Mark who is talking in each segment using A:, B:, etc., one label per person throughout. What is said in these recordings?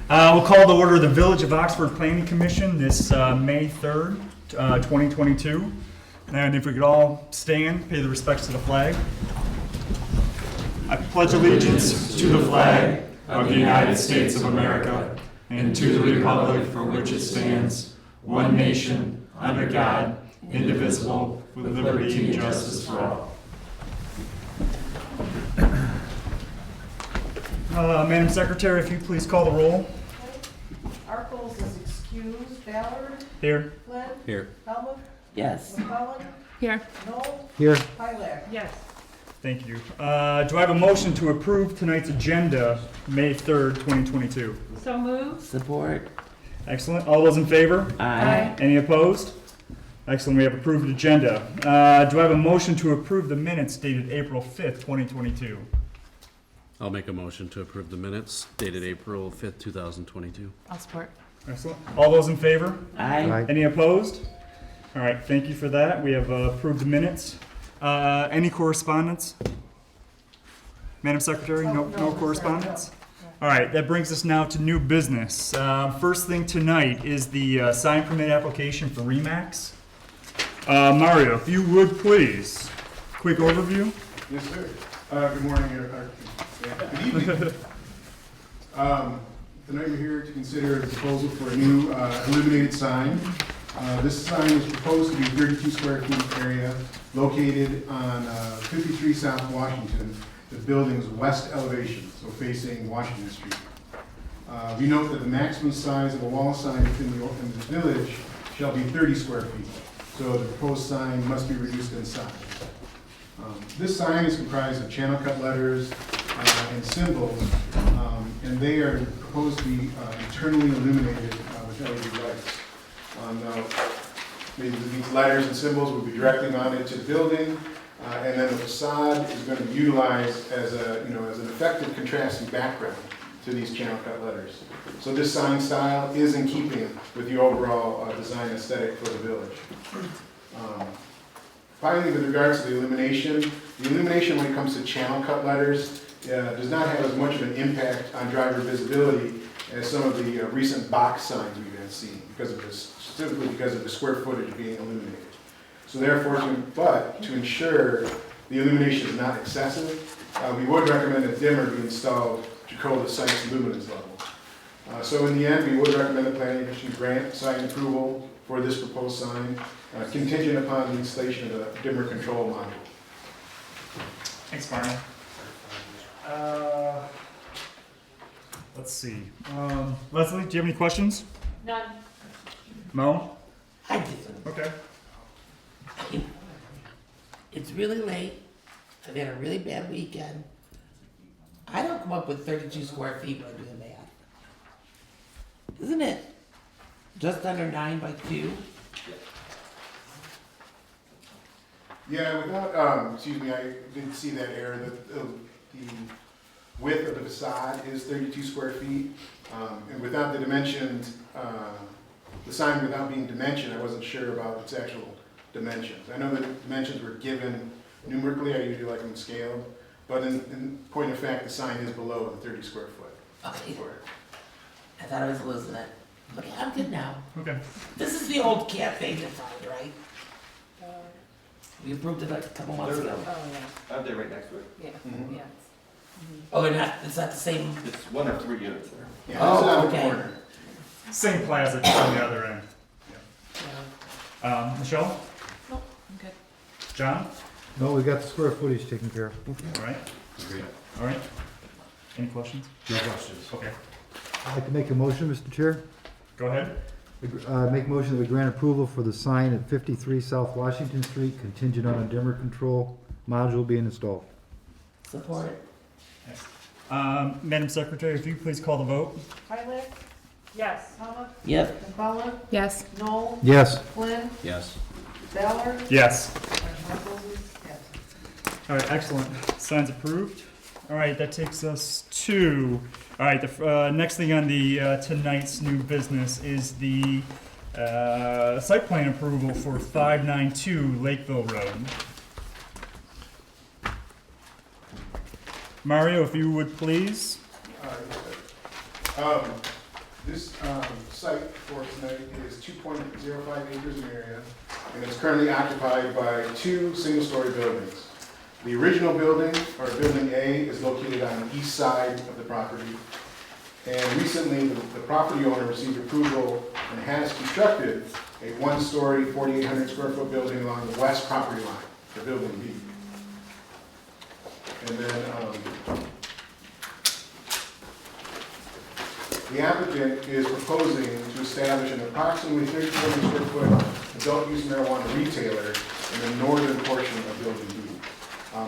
A: We'll call to order the Village of Oxford Planning Commission this May 3rd, 2022. And if we could all stand, pay the respects to the flag. I pledge allegiance to the flag of the United States of America and to the republic for which it stands, one nation, under God, indivisible, with liberty and justice for all. Madam Secretary, if you please call the roll.
B: Arcos is excused. Ballard?
A: Here.
B: Flynn?
C: Here.
B: Helmut?
D: Yes.
B: McCullen?
E: Here.
B: Noel?
C: Here.
B: Pilak?
E: Yes.
A: Thank you. Do I have a motion to approve tonight's agenda, May 3rd, 2022?
E: So moved.
D: Support.
A: Excellent. All those in favor?
D: Aye.
A: Any opposed? Excellent. We have approved agenda. Do I have a motion to approve the minutes dated April 5th, 2022?
C: I'll make a motion to approve the minutes dated April 5th, 2022.
E: I'll support.
A: Excellent. All those in favor?
D: Aye.
A: Any opposed? All right. Thank you for that. We have approved the minutes. Any correspondence? Madam Secretary, no correspondence? All right, that brings us now to new business. First thing tonight is the sign permit application for Remax. Mario, if you would please, quick overview.
F: Yes, sir. Good morning, good evening. Tonight we're here to consider a proposal for a new illuminated sign. This sign is proposed to be 32 square feet area located on 53 South Washington. The building's west elevation, so facing Washington Street. We note that the maximum size of a wall sign within the village shall be 30 square feet, so the proposed sign must be reduced in size. This sign is comprised of channel cut letters and symbols, and they are proposed to be internally illuminated with LED lights. Now, these letters and symbols will be directly mounted to the building, and then the facade is going to be utilized as an effective contrasting background to these channel cut letters. So this sign style is in keeping with the overall design aesthetic for the village. Finally, with regards to the illumination when it comes to channel cut letters does not have as much of an impact on driver visibility as some of the recent box signs we've been seeing, specifically because of the square footage being illuminated. So therefore, to ensure the illumination is not excessive, we would recommend a dimmer be installed to control the site's luminance level. So in the end, we would recommend the planning commission grant sign approval for this proposed sign, contingent upon the installation of a dimmer control module.
A: Thanks, Mario. Let's see. Leslie, do you have any questions?
E: None.
A: Mo?
D: I didn't.
A: Okay.
D: It's really late. I've had a really bad weekend. I don't come up with 32 square feet when I do the math. Isn't it just under 9 by 2?
F: Yeah, without, excuse me, I didn't see that error. The width of the facade is 32 square feet. And without the dimensioned, the sign without being dimensioned, I wasn't sure about its actual dimensions. I know the dimensions were given numerically, I usually like them scaled, but in point of fact, the sign is below the 30 square foot.
D: Okay. I thought I was losing it. Okay, I'm good now.
A: Okay.
D: This is the old cafe design, right? We approved it like a couple months ago.
E: Oh, yeah.
G: Aren't they right next to it?
E: Yeah.
F: Mhm.
E: Yeah.
D: Oh, they're not, it's not the same?
G: It's one of 3 units there.
F: Yeah, this is on the
D: okay.
F: corner.
A: Same plaza just on the other end.
E: Yeah.
A: Michelle?
E: Nope, I'm good.
A: John?
H: No, we got the square footage taken care of.
A: All right.
C: Agreed.
A: All right. Any questions?
C: No questions.
A: Okay.
H: I'd like to make a motion, Mr. Chair.
A: Go ahead.
H: Make a motion that we grant approval for the sign at 53 South Washington Street contingent on a dimmer control module being installed.
D: Support.
A: Madam Secretary, if you please call the vote.
B: Pilak?
E: Yes.
B: Helmut?
D: Yep.
B: McCullen?
E: Yes.
B: Noel?
H: Yes.
B: Flynn?
C: Yes.
B: Ballard?
A: Yes.
B: Arcos is yes.
A: All right, excellent. Signs approved. All right, that takes us to, all right, the next thing on the tonight's new business is the site plan approval for 592 Lakeville Road. Mario, if you would please.
F: This site for tonight is 2.05 acres in area, and it's currently occupied by 2 single-story buildings. The original building, or Building A, is located on the east side of the property. And recently, the property owner received approval and has constructed a 1-story, 4,800 square foot building along the west property line for Building B. And then the applicant is proposing to establish an approximately 3,400 square foot adult use marijuana retailer in the northern portion of Building B.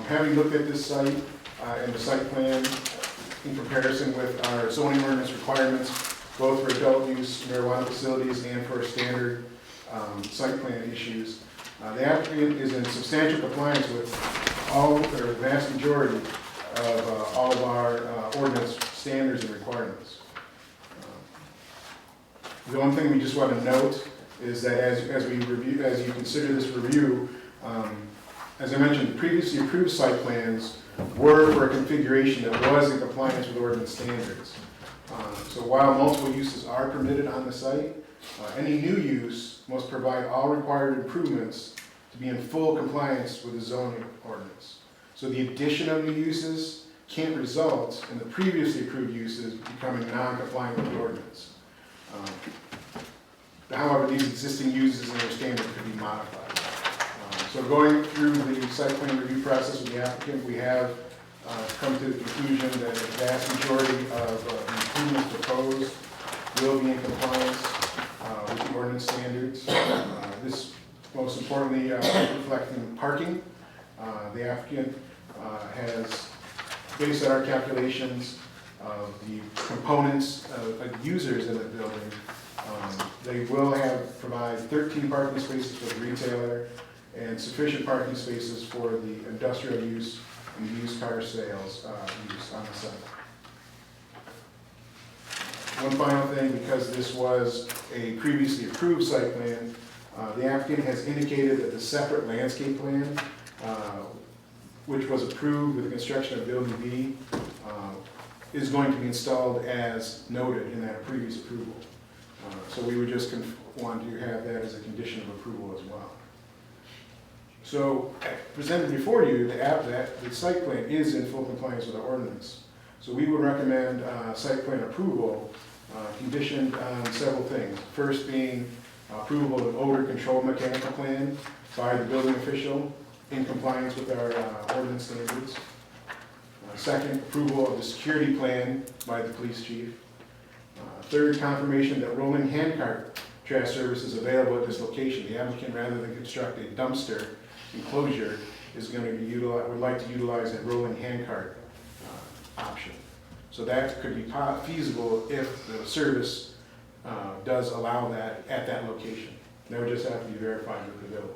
F: Having looked at this site and the site plan in comparison with our zoning ordinance requirements, both for adult use marijuana facilities and for standard site plan issues, the applicant is in substantial compliance with all, or the vast majority of all of our ordinance standards and requirements. The one thing we just want to note is that as you consider this review, as I mentioned, previously approved site plans were for a configuration that was in compliance with ordinance standards. So while multiple uses are permitted on the site, any new use must provide all required improvements to be in full compliance with the zoning ordinance. So the addition of new uses can't result in the previously approved uses becoming non-compliant with the ordinance. However, these existing uses and their standards could be modified. So going through the site plan review process with the applicant, we have come to the conclusion that a vast majority of the improvements proposed will be in compliance with the ordinance standards. This, most importantly, reflecting parking. The applicant has, based on our calculations of the components of users in the building, they will provide 13 parking spaces for the retailer and sufficient parking spaces for the industrial use and used car sales use on the site. One final thing, because this was a previously approved site plan, the applicant has indicated that the separate landscape plan, which was approved with the construction of Building B, is going to be installed as noted in that previous approval. So we would just want to have that as a condition of approval as well. So presented before you, the site plan is in full compliance with our ordinance. So we would recommend site plan approval conditioned on several things. First being approval of odor control mechanical plan by the building official in compliance with our ordinance standards. Second, approval of the security plan by the police chief. Third, confirmation that rolling handcart trash service is available at this location. The applicant, rather than construct a dumpster enclosure, is going to would like to utilize a rolling handcart option. So that could be feasible if the service does allow that at that location. That would just have to be verified with the village.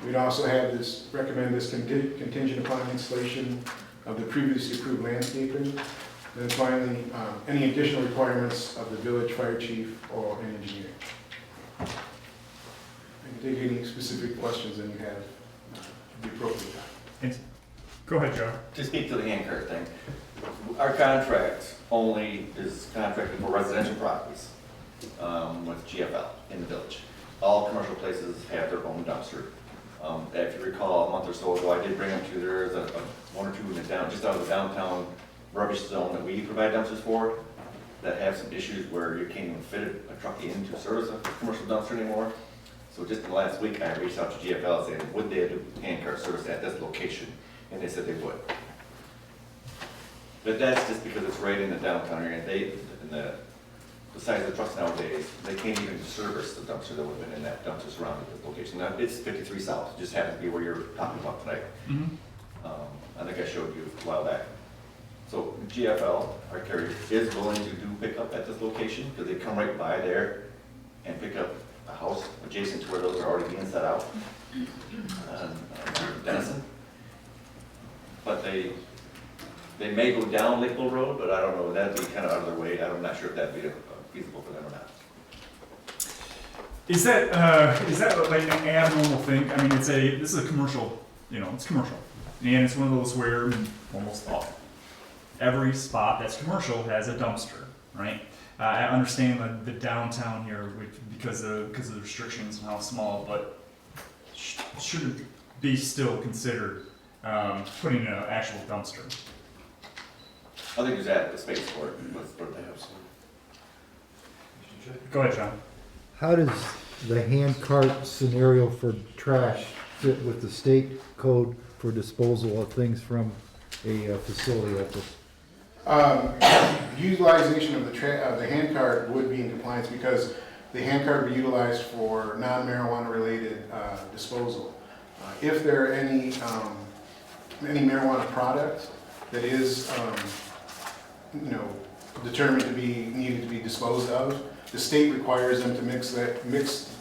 F: We'd also have recommend this contingent upon installation of the previously approved landscaping. Then finally, any additional requirements of the village fire chief or an engineer. I can take any specific questions that you have at the appropriate time.
A: Go ahead, Joe.
G: To speak to the handcart thing, our contract only is contracted for residential properties with GFL in the village. All commercial places have their own dumpster. If you recall, a month or so ago, I did bring them to, there's one or two in the just out of the downtown rubbish zone that we provide dumpsters for that have some issues where you can't even fit a truck in to service a commercial dumpster anymore. So just in the last week, I reached out to GFL saying, would they do handcart service at this location? And they said they would. But that's just because it's right in the downtown area. The size of the trucks nowadays, they can't even service the dumpster that would have been in that dumpster surrounding this location. Now, it's 53 South, it just happens to be where you're talking about tonight. I think I showed you a while back. So GFL, our carrier, is willing to do pickup at this location because they come right by there and pick up a house adjacent to where those are already being set out. Denison. But they may go down Lakeville Road, but I don't know, that'd be kind of out of their way. I'm not sure if that'd be feasible for them or not.
A: Is that like an abnormal thing? I mean, this is a commercial, it's commercial. And it's one of those where almost every spot that's commercial has a dumpster, right? I understand the downtown here because of the restrictions and how small, but should it be still considered putting an actual dumpster?
G: I think there's adequate space for it, what they have.
A: Go ahead, John.
H: How does the hand cart scenario for trash fit with the state code for disposal of things from a facility like this?
F: Utilization of the hand cart would be in compliance because the hand cart would be utilized for non-marijuana related disposal. If there are any marijuana product that is, determined to be needed to be disposed of, the state requires them to mix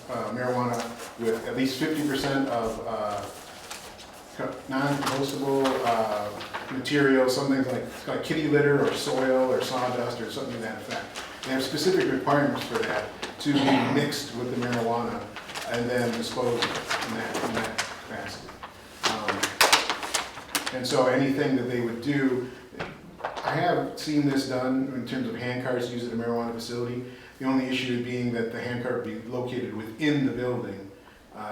F: marijuana with at least 50% of non-compostable materials, something like kitty litter or soil or sawdust or something to that effect. They have specific requirements for that to be mixed with the marijuana and then disposed in that capacity. And so anything that they would do, I have seen this done in terms of hand carts used at a marijuana facility. The only issue being that the hand cart would be located within the building,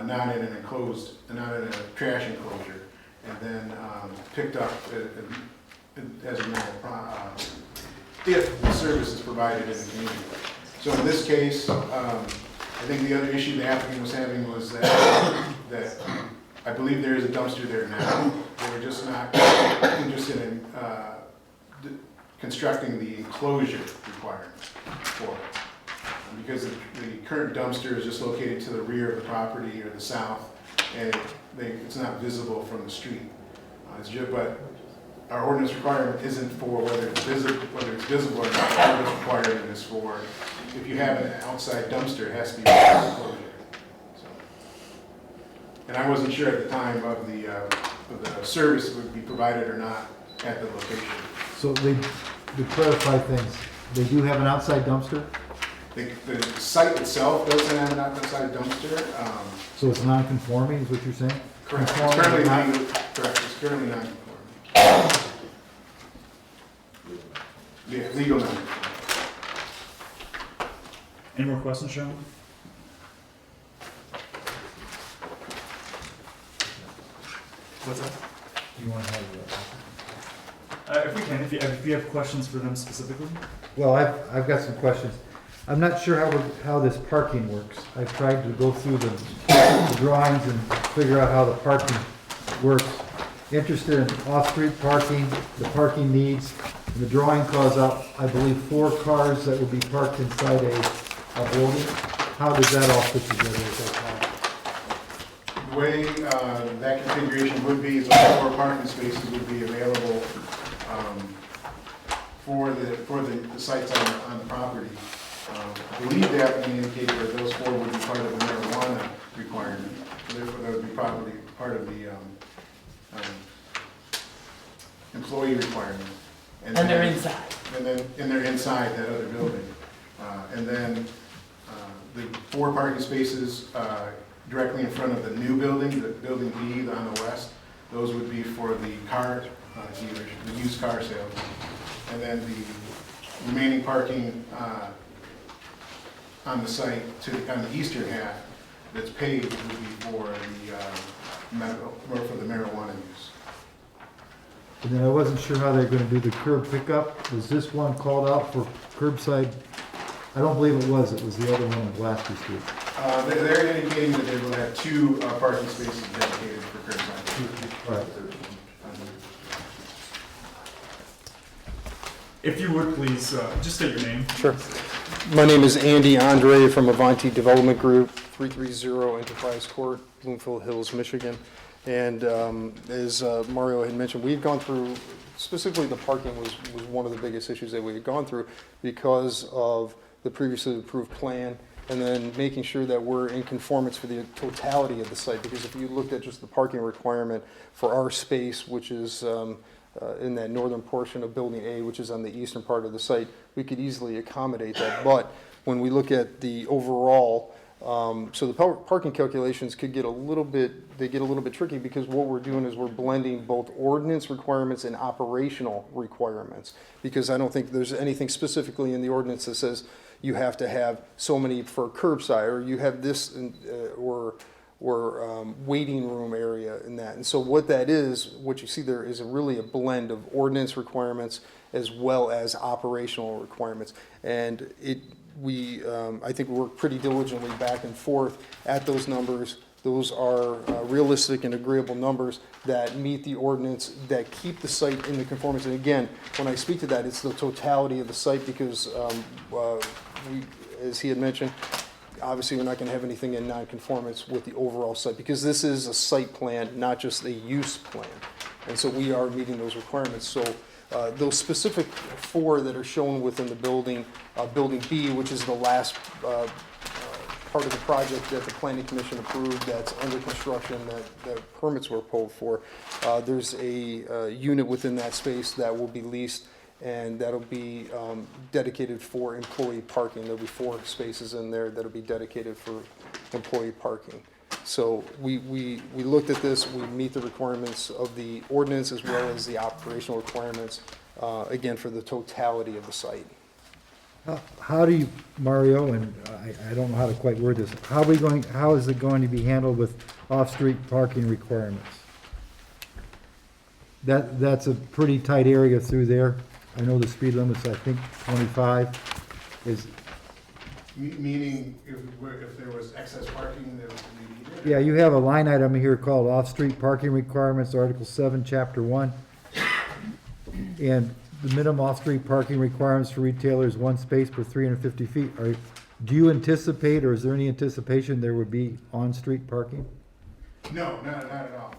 F: not in a trash enclosure, and then picked up as a normal if the service is provided in the community. So in this case, I think the other issue the applicant was having was that I believe there is a dumpster there now. They were just not interested in constructing the enclosure requirement for it. Because the current dumpster is just located to the rear of the property or the south, and it's not visible from the street. But our ordinance requirement isn't for whether it's visible or not. The ordinance requirement is for if you have an outside dumpster, it has to be within the enclosure. So, and I wasn't sure at the time of the service would be provided or not at the location.
H: So to clarify things, they do have an outside dumpster?
F: The site itself doesn't have an outside dumpster.
H: So it's non-conforming, is what you're saying?
F: Correct. It's
H: Conforming,
F: currently
H: not-
F: correct. It's currently non-conforming. Yeah, legal non-conforming.
A: Any more questions, Sean? What's that?
H: Do you want to have
A: If we can, if you have questions for them specifically.
H: Well, I've got some questions. I'm not sure how this parking works. I've tried to go through the drawings and figure out how the parking works. Interested in off-street parking, the parking needs, and the drawing calls out, I believe, 4 cars that will be parked inside a building. How does that all fit together with that?
F: The way that configuration would be is all 4 parking spaces would be available for the sites on the property. I believe the applicant indicated that those 4 would be part of the marijuana requirement. Therefore, that would be probably part of the employee requirement.
D: And they're inside.
F: And they're inside that other building. And then the 4 parking spaces directly in front of the new building, the building B on the west, those would be for the car dealers, the used car sales. And then the remaining parking on the site on the eastern half that's paved would be for the marijuana use.
H: And then I wasn't sure how they're going to do the curb pickup. Was this one called out for curbside? I don't believe it was. It was the other one on Graspy Street.
F: They're indicating that they will have 2 parking spaces dedicated for curbside.
H: All right.
A: If you would please, just state your name.
I: Sure. My name is Andy Andre from Avanti Development Group, 330 Enterprise Court, Bloomfield Hills, Michigan. And as Mario had mentioned, we've gone through, specifically the parking was one of the biggest issues that we had gone through because of the previously approved plan, and then making sure that we're in conformance for the totality of the site. Because if you looked at just the parking requirement for our space, which is in that northern portion of Building A, which is on the eastern part of the site, we could easily accommodate that. But when we look at the overall So the parking calculations could get a little bit, they get a little bit tricky because what we're doing is we're blending both ordinance requirements and operational requirements. Because I don't think there's anything specifically in the ordinance that says you have to have so many for curbside, or you have this, or waiting room area in that. And so what that is, what you see there is really a blend of ordinance requirements as well as operational requirements. And I think we work pretty diligently back and forth at those numbers. Those are realistic and agreeable numbers that meet the ordinance, that keep the site in the conformance. And again, when I speak to that, it's the totality of the site because as he had mentioned, obviously we're not going to have anything in non-conformance with the overall site because this is a site plan, not just a use plan. And so we are meeting those requirements. So those specific 4 that are shown within the building, Building B, which is the last part of the project that the Planning Commission approved that's under construction, that permits were pulled for, there's a unit within that space that will be leased, and that'll be dedicated for employee parking. There'll be 4 spaces in there that'll be dedicated for employee parking. So we looked at this, we meet the requirements of the ordinance as well as the operational requirements, again, for the totality of the site.
H: How do you, Mario, and I don't know how to quite word this, how is it going to be handled with off-street parking requirements? That's a pretty tight area through there. I know the speed limit's, I think, 25. Is,
F: Meaning if there was excess parking that was needed?
H: yeah, you have a line item here called off-street parking requirements, Article 7, Chapter 1. And the minimum off-street parking requirements for retailers, 1 space per 350 feet. Do you anticipate, or is there any anticipation there would be on-street parking?
F: No, not at all.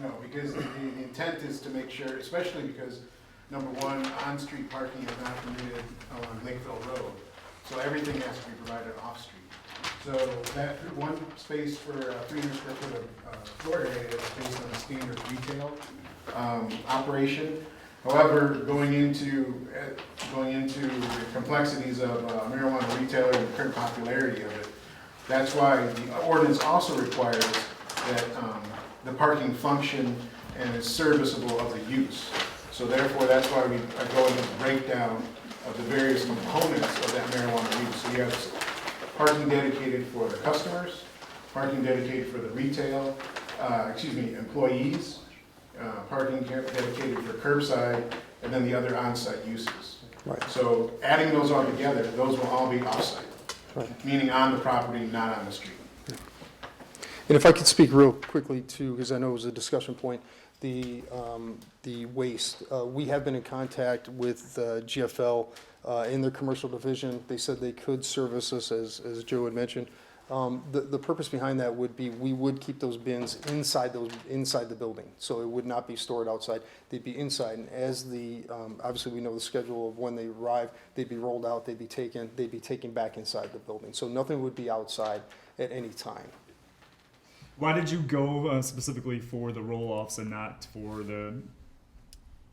F: No, because the intent is to make sure, especially because, number 1, on-street parking is not permitted along Lakeville Road. So everything has to be provided off-street. So that 1 space for 300 square foot of floor area is based on a standard retail operation. However, going into the complexities of marijuana retailer and the current popularity of it, that's why the ordinance also requires that the parking function and is serviceable of the use. So therefore, that's why we go into the breakdown of the various components of that marijuana use. So you have parking dedicated for the customers, parking dedicated for the retail, employees, parking dedicated for curbside, and then the other on-site uses.
I: Right.
F: So adding those all together, those will all be off-site,
I: Right.
F: meaning on the property, not on the street.
I: And if I could speak real quickly too, because I know it was a discussion point, the waste. We have been in contact with GFL in their commercial division. They said they could service us, as Joe had mentioned. The purpose behind that would be we would keep those bins inside the building, so it would not be stored outside. They'd be inside, and as obviously we know the schedule of when they arrive, they'd be rolled out, they'd be taken back inside the building. So nothing would be outside at any time.
A: Why did you go specifically for the roll-offs and not for the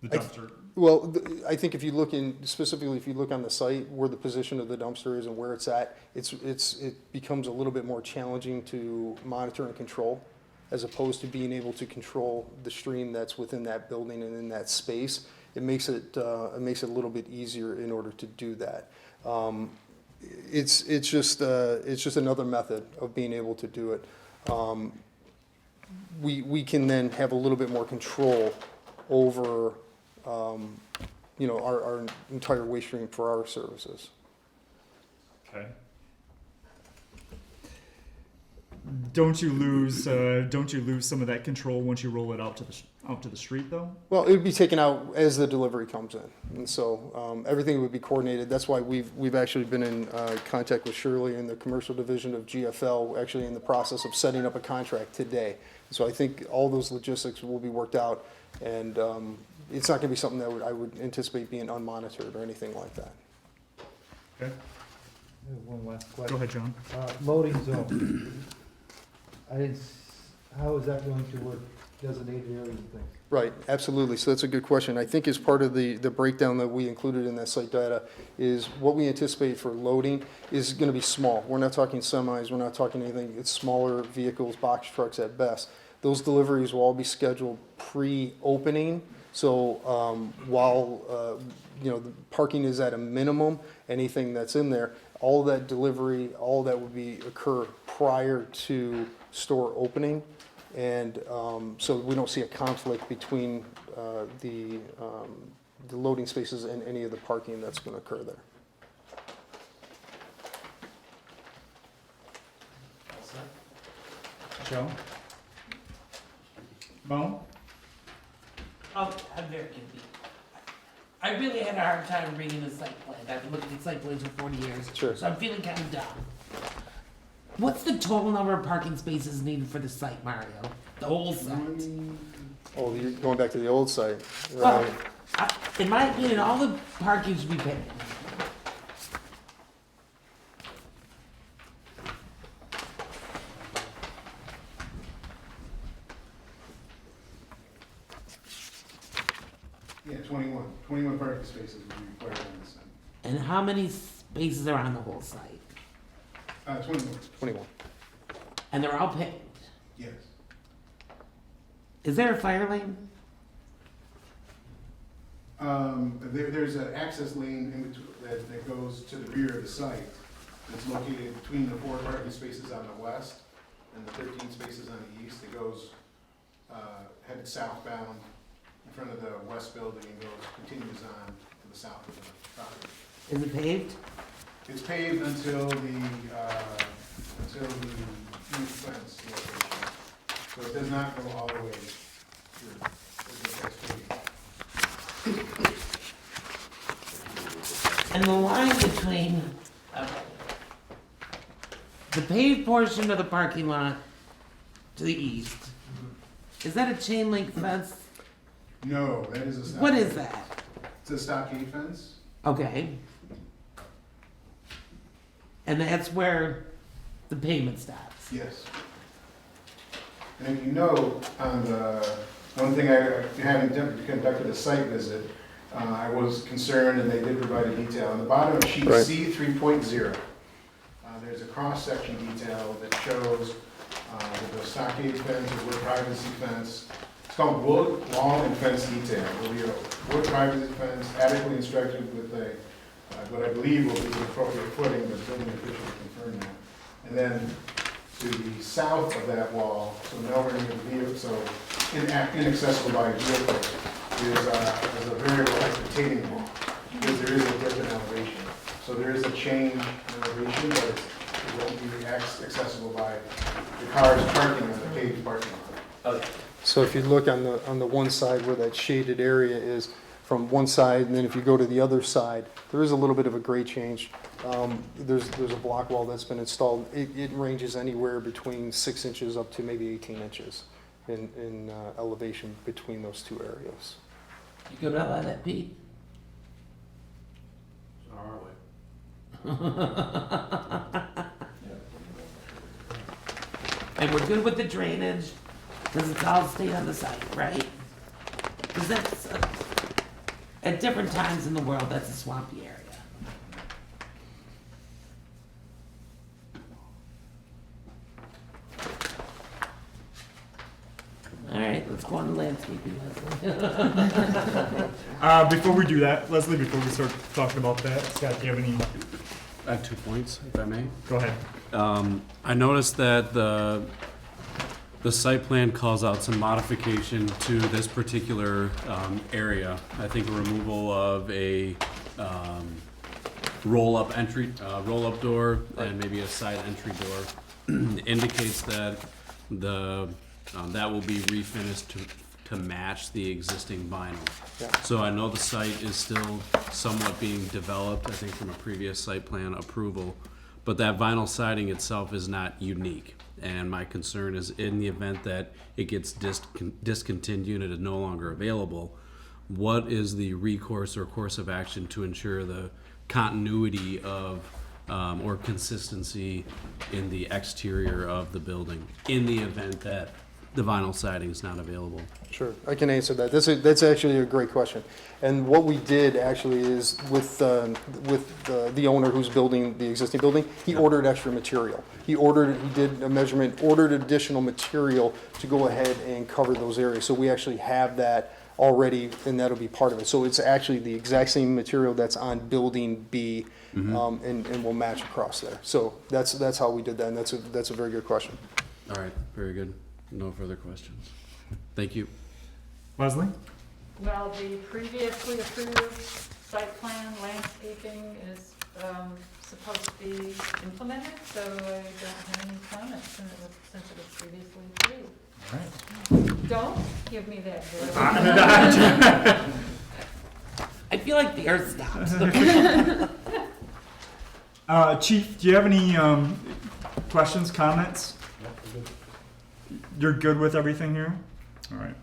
A: dumpster?
I: Well, I think if you look specifically if you look on the site where the position of the dumpster is and where it's at, it becomes a little bit more challenging to monitor and control, as opposed to being able to control the stream that's within that building and in that space. It makes it a little bit easier in order to do that. It's just another method of being able to do it. We can then have a little bit more control over our entire waste stream for our services.
A: Okay. Don't you lose some of that control once you roll it out to the street though?
I: Well, it would be taken out as the delivery comes in, and so everything would be coordinated. That's why we've actually been in contact with Shirley in the commercial division of GFL, actually in the process of setting up a contract today. So I think all those logistics will be worked out, and it's not going to be something that I would anticipate being unmonitored or anything like that.
A: Okay.
H: I have one last
A: Go
H: question.
A: ahead, John.
H: Loading zone. How is that going to work? designated areas and things.
I: Right, absolutely. So that's a good question. I think as part of the breakdown that we included in that site data is what we anticipate for loading is going to be small. We're not talking semis, we're not talking anything, it's smaller vehicles, box trucks at best. Those deliveries will all be scheduled pre-opening. So while, the parking is at a minimum, anything that's in there, all that delivery, all that would be occur prior to store opening. And so we don't see a conflict between the loading spaces and any of the parking that's going to occur there.
A: Joe? Mo?
D: Oh, I'm very confused. I really had a hard time reading the site plan. I've been looking at site plans for 40 years.
I: Sure.
D: So I'm feeling kind of dumb. What's the total number of parking spaces needed for the site, Mario? The whole site?
I: Oh, you're going back to the old site.
D: Well,
I: Right.
D: in my opinion, all the parking should be paid.
F: Yeah, 21 parking spaces would be required on this site.
D: And how many spaces are on the whole site?
F: 21,
I: 21.
D: And they're all paved.
F: yes.
D: Is there a fire lane?
F: There's an access lane in between, that goes to the rear of the site. It's located between the 4 parking spaces on the west and the 13 spaces on the east. It goes, headed southbound in front of the west building and continues on to the south of the property.
D: Is it paved?
F: It's paved until the new fence location. So it does not go all the way through. It's paved.
D: And the line between the paved portion of the parking lot to the east, is that a chain link fence?
F: No, that is a stockade.
D: What is that?
F: It's a stockade fence.
D: Okay. And that's where the pavement stops.
F: Yes. And if you know, on the, one thing having conducted a site visit, I was concerned, and they did provide a detail. On the bottom of sheet
I: Right.
F: C 3.0, there's a cross-section detail that shows the stockade fence, the wood privacy fence. It's called wood, wall, and fence detail. It will be a wood privacy fence adequately instructed with a, what I believe will be the appropriate footing, the building official confirmed that. And then to the south of that wall, so nowhere near the vehicle, so inaccessible by vehicles, is a variable retaining wall, because there is a dip in elevation. So there is a change in elevation, but it won't be accessible by the cars parking on the paved parking lot.
G: Okay.
I: So if you look on the one side where that shaded area is, from one side, and then if you go to the other side, there is a little bit of a grade change. There's a block wall that's been installed. It ranges anywhere between 6 inches up to maybe 18 inches in elevation between those two areas.
D: You good about that, Pete? And we're good with the drainage, because it's all stayed on the site, right? Because that's, at different times in the world, that's a swampy area. All right, let's go on to landscaping, Leslie.
A: Before we do that, Leslie, before we start talking about that, Scott, do you have any,
C: I have 2 points, if I may.
A: go ahead.
C: I noticed that the site plan calls out some modification to this particular area. I think a removal of a roll-up door and maybe a side entry door indicates that that will be refinished to match the existing vinyl.
I: Yeah.
C: So I know the site is still somewhat being developed, I think from a previous site plan approval, but that vinyl siding itself is not unique. And my concern is in the event that it gets discontinued and is no longer available, what is the recourse or course of action to ensure the continuity of or consistency in the exterior of the building in the event that the vinyl siding is not available?
I: Sure, I can answer that. That's actually a great question. And what we did actually is with the owner who's building the existing building, he ordered extra material. He did a measurement, ordered additional material to go ahead and cover those areas. So we actually have that already, and that'll be part of it. So it's actually the exact same material that's on building B, and will match across there. So that's how we did that, and that's a very good question.
C: All right, very good. No further questions. Thank you.
A: Leslie?
E: Well, the previously approved site plan landscaping is supposed to be implemented, so I don't have any comments since it was previously approved.
A: All right.
E: Don't give me that.
D: I feel like the earth stops.
A: Chief, do you have any questions, comments? You're good with everything here? All right.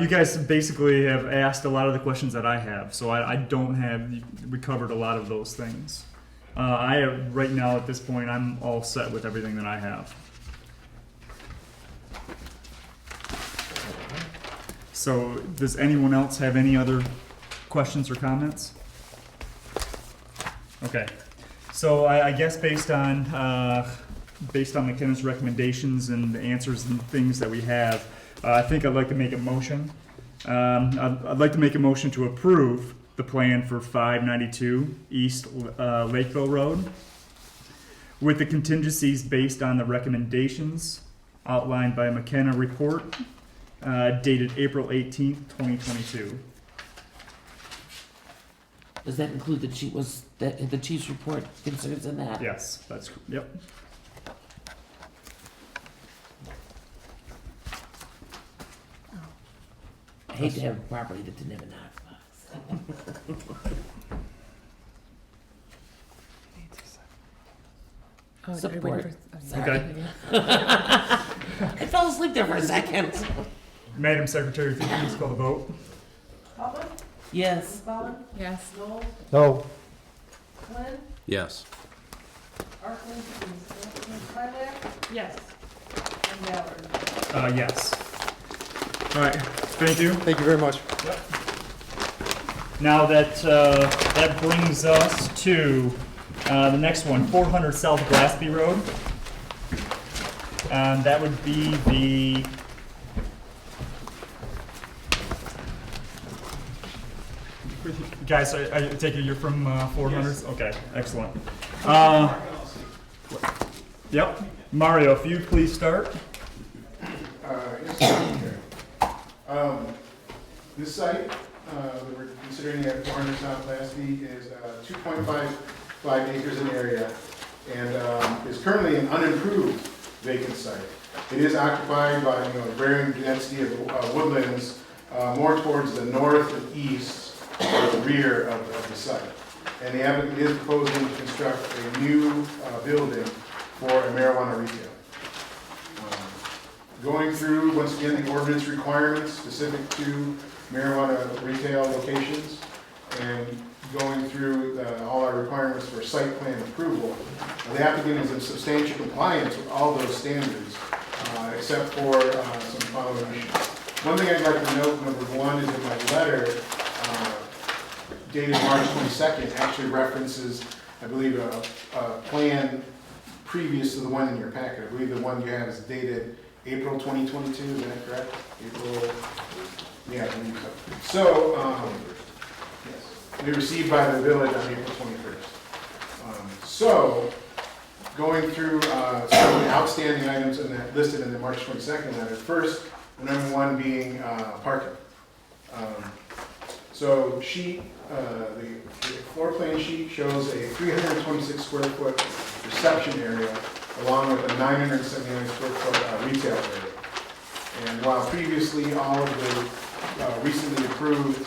A: You guys basically have asked a lot of the questions that I have, so I don't have, we covered a lot of those things. Right now at this point, I'm all set with everything that I have. So does anyone else have any other questions or comments? Okay, so I guess based on McKenna's recommendations and the answers and things that we have, I think I'd like to make a motion. I'd like to make a motion to approve the plan for 592 East Lakeville Road with the contingencies based on the recommendations outlined by McKenna report dated April 18th, 2022.
D: Does that include the chief's report concerns in that?
A: Yes, that's, yep.
D: I hate to have a property that didn't have a knockbox. Support. Sorry.
A: Okay.
D: I fell asleep there for a second.
A: Madam Secretary, if you please call the vote.
B: Butler,
D: Yes.
B: Ballard,
E: Yes.
B: Knowles,
H: No,
B: Flynn,
C: Yes.
B: Arkley, Kylack,
E: Yes.
B: and Ballard.
A: Yes. All right, thank you.
I: Thank you very much.
A: Now that brings us to the next one, 400 South Graspy Road. And that would be the guys. I take it you're from 400. Yes. Okay, excellent. Yep, Mario, if you please start.
F: Yes, okay. This site that we're considering at 400 South Lasky is 2.55 acres in area and is currently an unimproved vacant site. It is occupied by a varying density of woodlands more towards the north and east or the rear of the site. And the applicant is proposing to construct a new building for a marijuana retail. Going through, once again, the ordinance requirements specific to marijuana retail locations and going through all our requirements for site plan approval. The applicant is in substantial compliance with all those standards, except for some following issues. One thing I'd like to note, number one, is in my letter dated March 22nd, actually references, I believe, a plan previous to the one in your packet. I believe the one you have is dated April 2022, is that correct? April, yeah, I believe so. So, yes, we received by the village on April 21st. So, going through some of the outstanding items in that listed in the March 22nd letter. First, the number one being parking. So, the floor plan sheet shows a 326 square foot reception area along with a 979 square foot retail area. And while previously all of the recently approved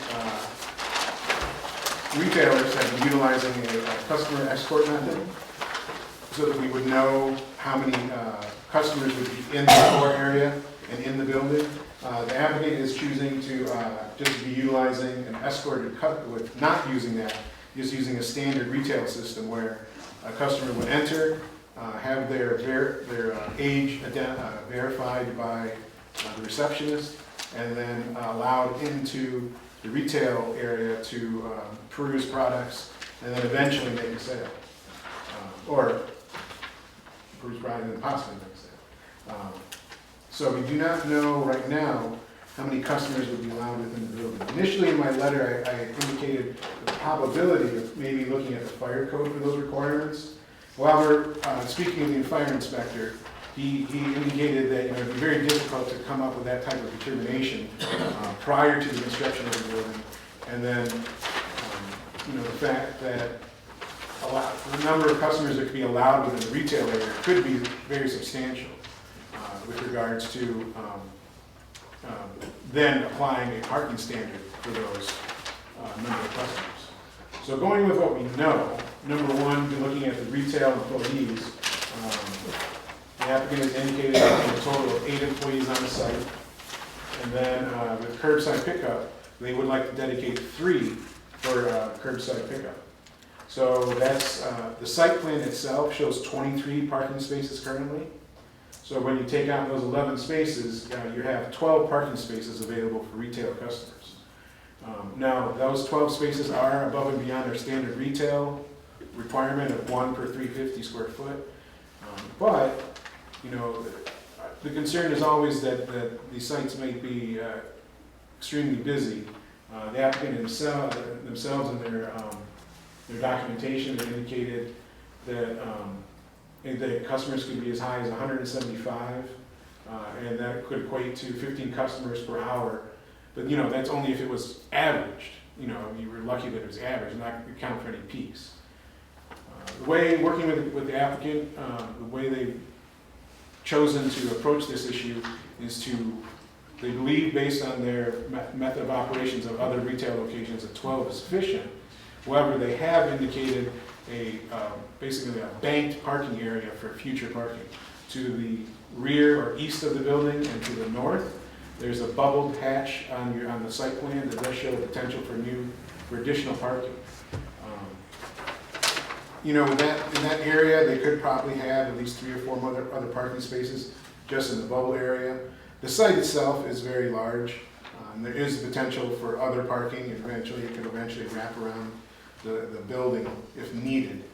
F: retailers have been utilizing a customer escort method so that we would know how many customers would be in the floor area and in the building, the applicant is choosing to just be utilizing an escorted with not using that, just using a standard retail system where a customer would enter, have their age verified by the receptionist, and then allowed into the retail area to peruse products, and then eventually make a sale. Or peruse product and then possibly make a sale. So we do not know right now how many customers would be allowed within the building. Initially in my letter, I indicated the probability of maybe looking at the fire code for those requirements. However, speaking of the fire inspector, he indicated that it'd be very difficult to come up with that type of determination prior to the construction of the building. And then, the fact that the number of customers that could be allowed within the retail area could be very substantial with regards to then applying a parking standard for those number of customers. So going with what we know, number one, we're looking at the retail employees. The applicant has indicated a total of 8 employees on the site. And then with curbside pickup, they would like to dedicate 3 for curbside pickup. So that's, the site plan itself shows 23 parking spaces currently. So when you take out those 11 spaces, you have 12 parking spaces available for retail customers. Now, those 12 spaces are above and beyond our standard retail requirement of 1 per 350 square foot. But, the concern is always that these sites may be extremely busy. The applicant themselves in their documentation have indicated that customers could be as high as 175, and that could equate to 15 customers per hour. But that's only if it was averaged. You were lucky that it was average, not account for any peaks. The way working with the applicant, the way they've chosen to approach this issue is they believe based on their method of operations of other retail locations that 12 is sufficient. However, they have indicated basically a banked parking area for future parking. To the rear or east of the building and to the north, there's a bubbled hatch on the site plan that does show the potential for additional parking. In that area, they could probably have at least 3 or 4 other parking spaces just in the bubble area. The site itself is very large. There is potential for other parking, and it could eventually wrap around the building if needed.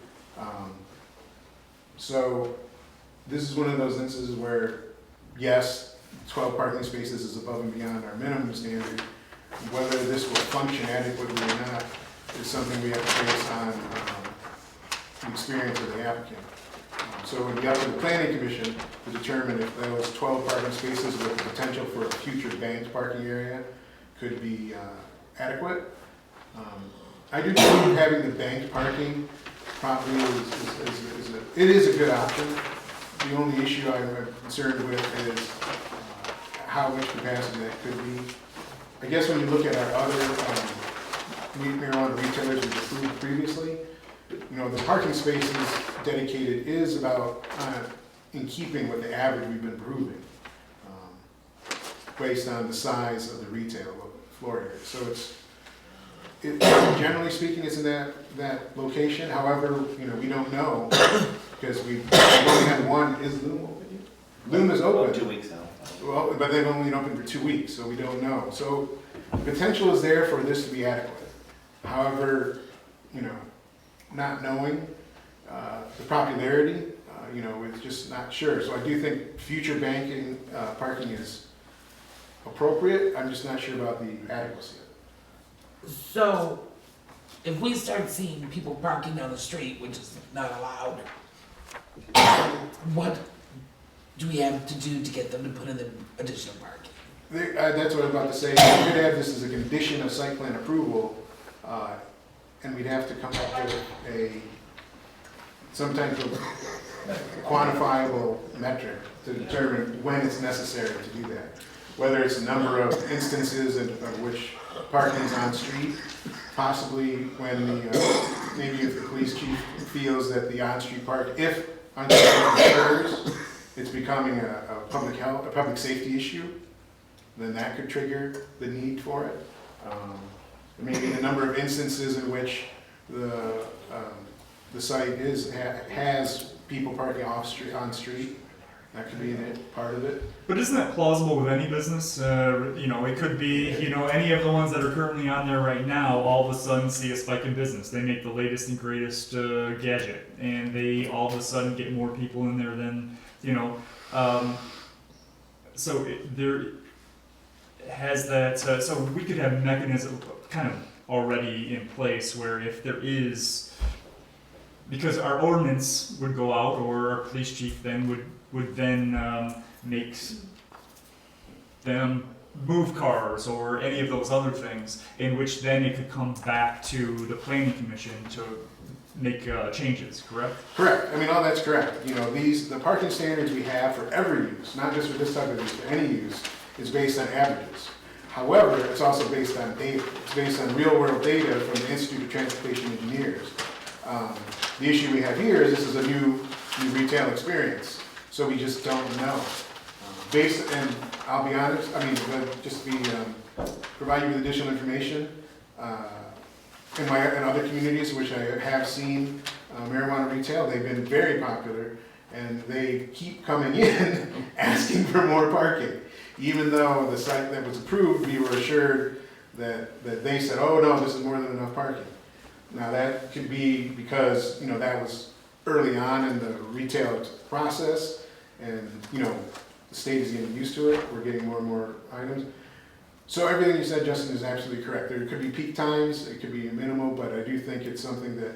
F: So this is one of those instances where, yes, 12 parking spaces is above and beyond our minimum standard. Whether this will function adequately or not is something we have to base on the experience of the applicant. So it would be up to the planning commission to determine if those 12 parking spaces with the potential for a future banked parking area could be adequate. I do believe having the banked parking probably is a good option. The only issue I'm concerned with is how much capacity that could be. I guess when you look at our other marijuana retailers we've approved previously, the parking spaces dedicated is about in keeping with the average we've been approving based on the size of the retail floor area. So generally speaking, it's in that location. However, we don't know because we've only had one. Is Loom open? Loom is open.
G: 2 weeks now.
F: Well, but they've only been open for 2 weeks, so we don't know. So the potential is there for this to be adequate. However, not knowing the popularity, it's just not sure. So I do think future banking parking is appropriate. I'm just not sure about the adequacy of it.
D: So, if we start seeing people parking down the street, which is not allowed, what do we have to do to get them to put in the additional parking?
F: That's what I was about to say. We could have this as a condition of site plan approval, and we'd have to come up with some type of quantifiable metric to determine when it's necessary to do that. Whether it's the number of instances of which parking is on street, possibly when maybe if the police chief feels that the on-street park, if on-street parking occurs, it's becoming a public safety issue, then that could trigger the need for it. Maybe the number of instances in which the the site has people parking off street, on street. That could be part of it.
A: But isn't that plausible with any business? You know, it could be, you know, any of the ones that are currently on there right now, all of a sudden see a spike in business. They make the latest and greatest gadget, and they all of a sudden get more people in there than, you know. There has that, so we could have mechanism kind of already in place where if there is, because our ordinance would go out, or our police chief then would then make them move cars or any of those other things, in which then it could come back to the planning commission to make changes, correct?
F: Correct. I mean, all that's correct. You know, the parking standards we have for every use, not just for this type of use, for any use, is based on averages. However, it's also based on data. It's based on real-world data from the Institute of Transportation Engineers. The issue we have here is this is a new retail experience, so we just don't know. And I'll be honest, I mean, provide you with additional information. In other communities which I have seen marijuana retail, they've been very popular, and they keep coming in asking for more parking. Even though the site that was approved, we were assured that they said, oh no, this is more than enough parking. Now that could be because, you know, that was early on in the retail process, and, you know, the state is getting used to it. We're getting more and more items. So everything you said, Justin, is absolutely correct. There could be peak times, it could be minimal, but I do think it's something that,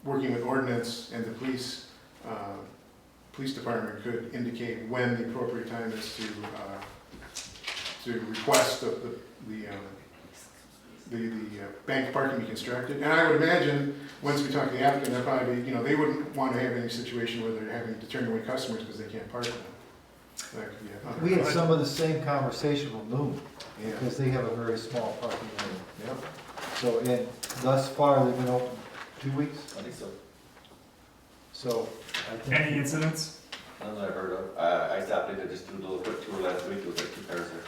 F: working with ordinance and the police department could indicate when the appropriate time is to request the bank parking be constructed. And I would imagine, once we talk to the applicant, they'll probably, you know, they wouldn't want to have any situation where they're having to turn away customers because they can't park them. That could be
H: We had some of the same conversation with Loon,
F: Yeah.
H: because they have a very small parking area.
F: Yep.
H: So, and thus far, they've been open 2 weeks,
G: I think so.
H: so I think.
A: Any incidents?
G: None that I've heard of. I stopped in to just do a little quick tour last week. It was like 2 cars there.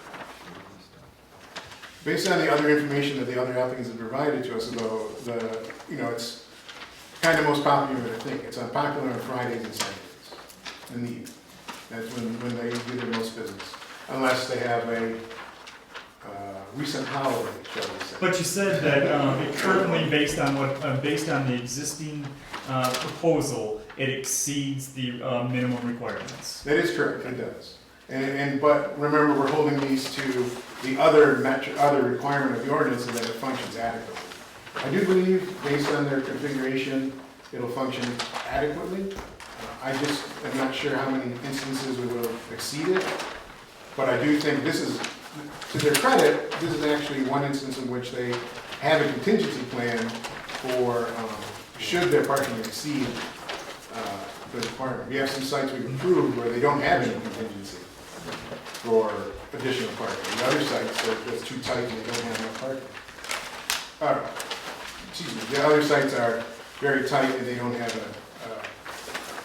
F: Based on the other information that the other applicants have provided to us, though, you know, it's kind of most popular, I think. It's popular on Fridays and Saturdays in the evening. That's when they do their most business, unless they have a recent holiday, shall we say.
A: But you said that it currently, based on the existing proposal, it exceeds the minimum requirements.
F: That is correct, it does. But remember, we're holding these to the other requirement of the ordinance, is that it functions adequately. I do believe, based on their configuration, it'll function adequately. I just am not sure how many instances we will exceed it, but I do think this is, to their credit, this is actually one instance in which they have a contingency plan for, should their parking exceed the requirement. We have some sites we've approved where they don't have any contingency for additional parking. The other sites, that's too tight and they don't have enough parking. Excuse me, the other sites are very tight and they don't have a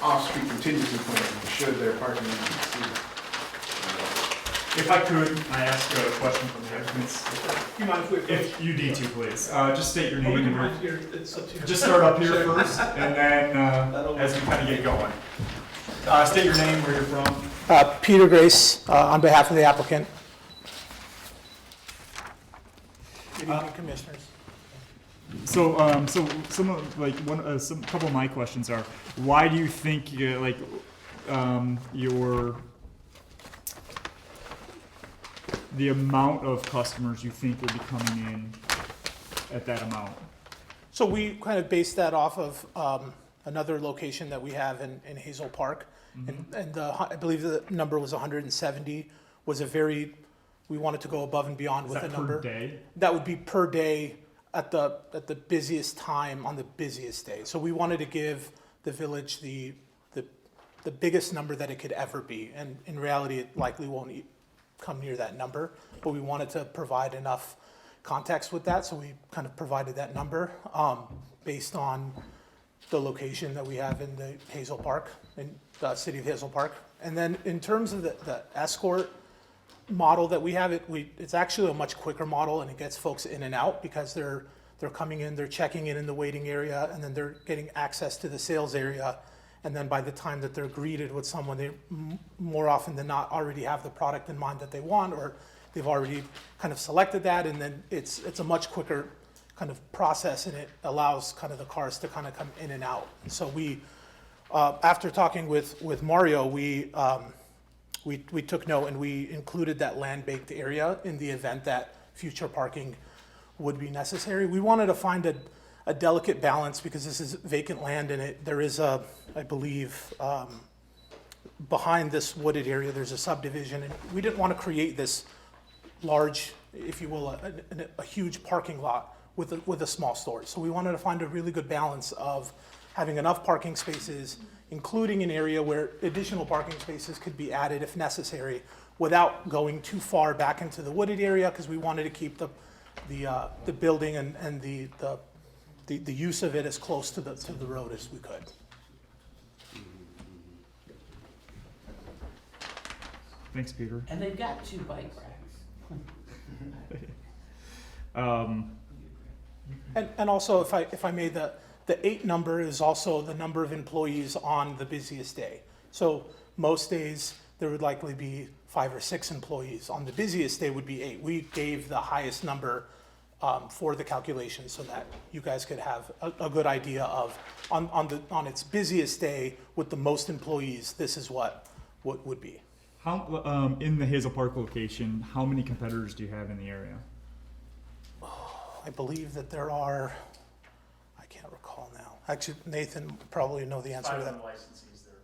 F: off-street contingency plan should their parking needs exceed.
A: If I could, I ask a question from the applicants.
J: You mind if we?
A: If you need to, please. Just state your
J: Oh, we
A: name.
J: can
A: and
J: mind here, it's up to you.
A: Just start up here first, and then as we kind of get going. State your name, where you're from.
J: Peter Grace, on behalf of the applicant. Good evening, commissioners.
A: So, some of some couple of my questions are: why do you think the amount of customers you think will be coming in at that amount?
J: So we kind of based that off of another location that we have in Hazel Park. And I believe the number was 170, was we wanted to go above and beyond with a number.
A: Per day?
J: That would be per day at the busiest time on the busiest day. So we wanted to give the village the biggest number that it could ever be. And in reality, it likely won't come near that number, but we wanted to provide enough context with that. So we kind of provided that number based on the location that we have in the Hazel Park, in the city of Hazel Park. And then in terms of the escort model that we have, it's actually a much quicker model, and it gets folks in and out because they're coming in, they're checking in the waiting area, and then they're getting access to the sales area. And then by the time that they're greeted with someone, they more often than not already have the product in mind that they want, or they've already kind of selected that, and then it's a much quicker kind of process, and it allows kind of the cars to kind of come in and out. And so we, after talking with Mario, we took note and we included that land-baked area in the event that future parking would be necessary. We wanted to find a delicate balance because this is vacant land, and there is I believe, behind this wooded area, there's a subdivision, and we didn't want to create this large, if you will, a huge parking lot with a small store. So we wanted to find a really good balance of having enough parking spaces, including an area where additional parking spaces could be added if necessary, without going too far back into the wooded area, because we wanted to keep the building and the use of it as close to the road as we could.
A: Thanks, Peter.
D: And they've got 2 bike racks.
J: And also, if I may, the 8 number is also the number of employees on the busiest day. So most days, there would likely be 5 or 6 employees. On the busiest day would be 8. We gave the highest number for the calculation so that you guys could have a good idea of, on its busiest day with the most employees, this is what would be.
A: How, in the Hazel Park location, how many competitors do you have in the area?
J: I believe that there are, I can't recall now. Actually, Nathan probably know the answer to that.
A: 5 licensees there.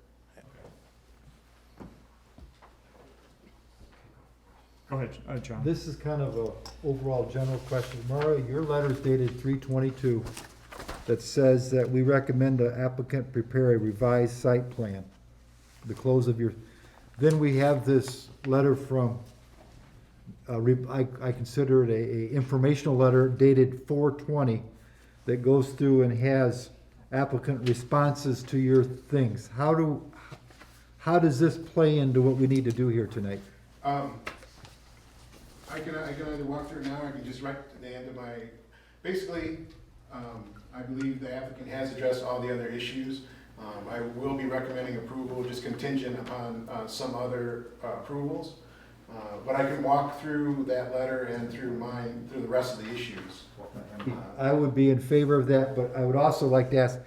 A: Go ahead, John.
H: This is kind of a overall general question. Mario, your letter is dated 3/22 that says that we recommend the applicant prepare a revised site plan. The close of your, then we have this letter from, I consider it a informational letter dated 4/20 that goes through and has applicant responses to your things. How does this play into what we need to do here tonight?
F: I can either walk through it now, or I can just write to the end of my, basically, I believe the applicant has addressed all the other issues. I will be recommending approval, just contingent upon some other approvals. But I can walk through that letter and through the rest of the issues.
H: I would be in favor of that, but I would also like to ask,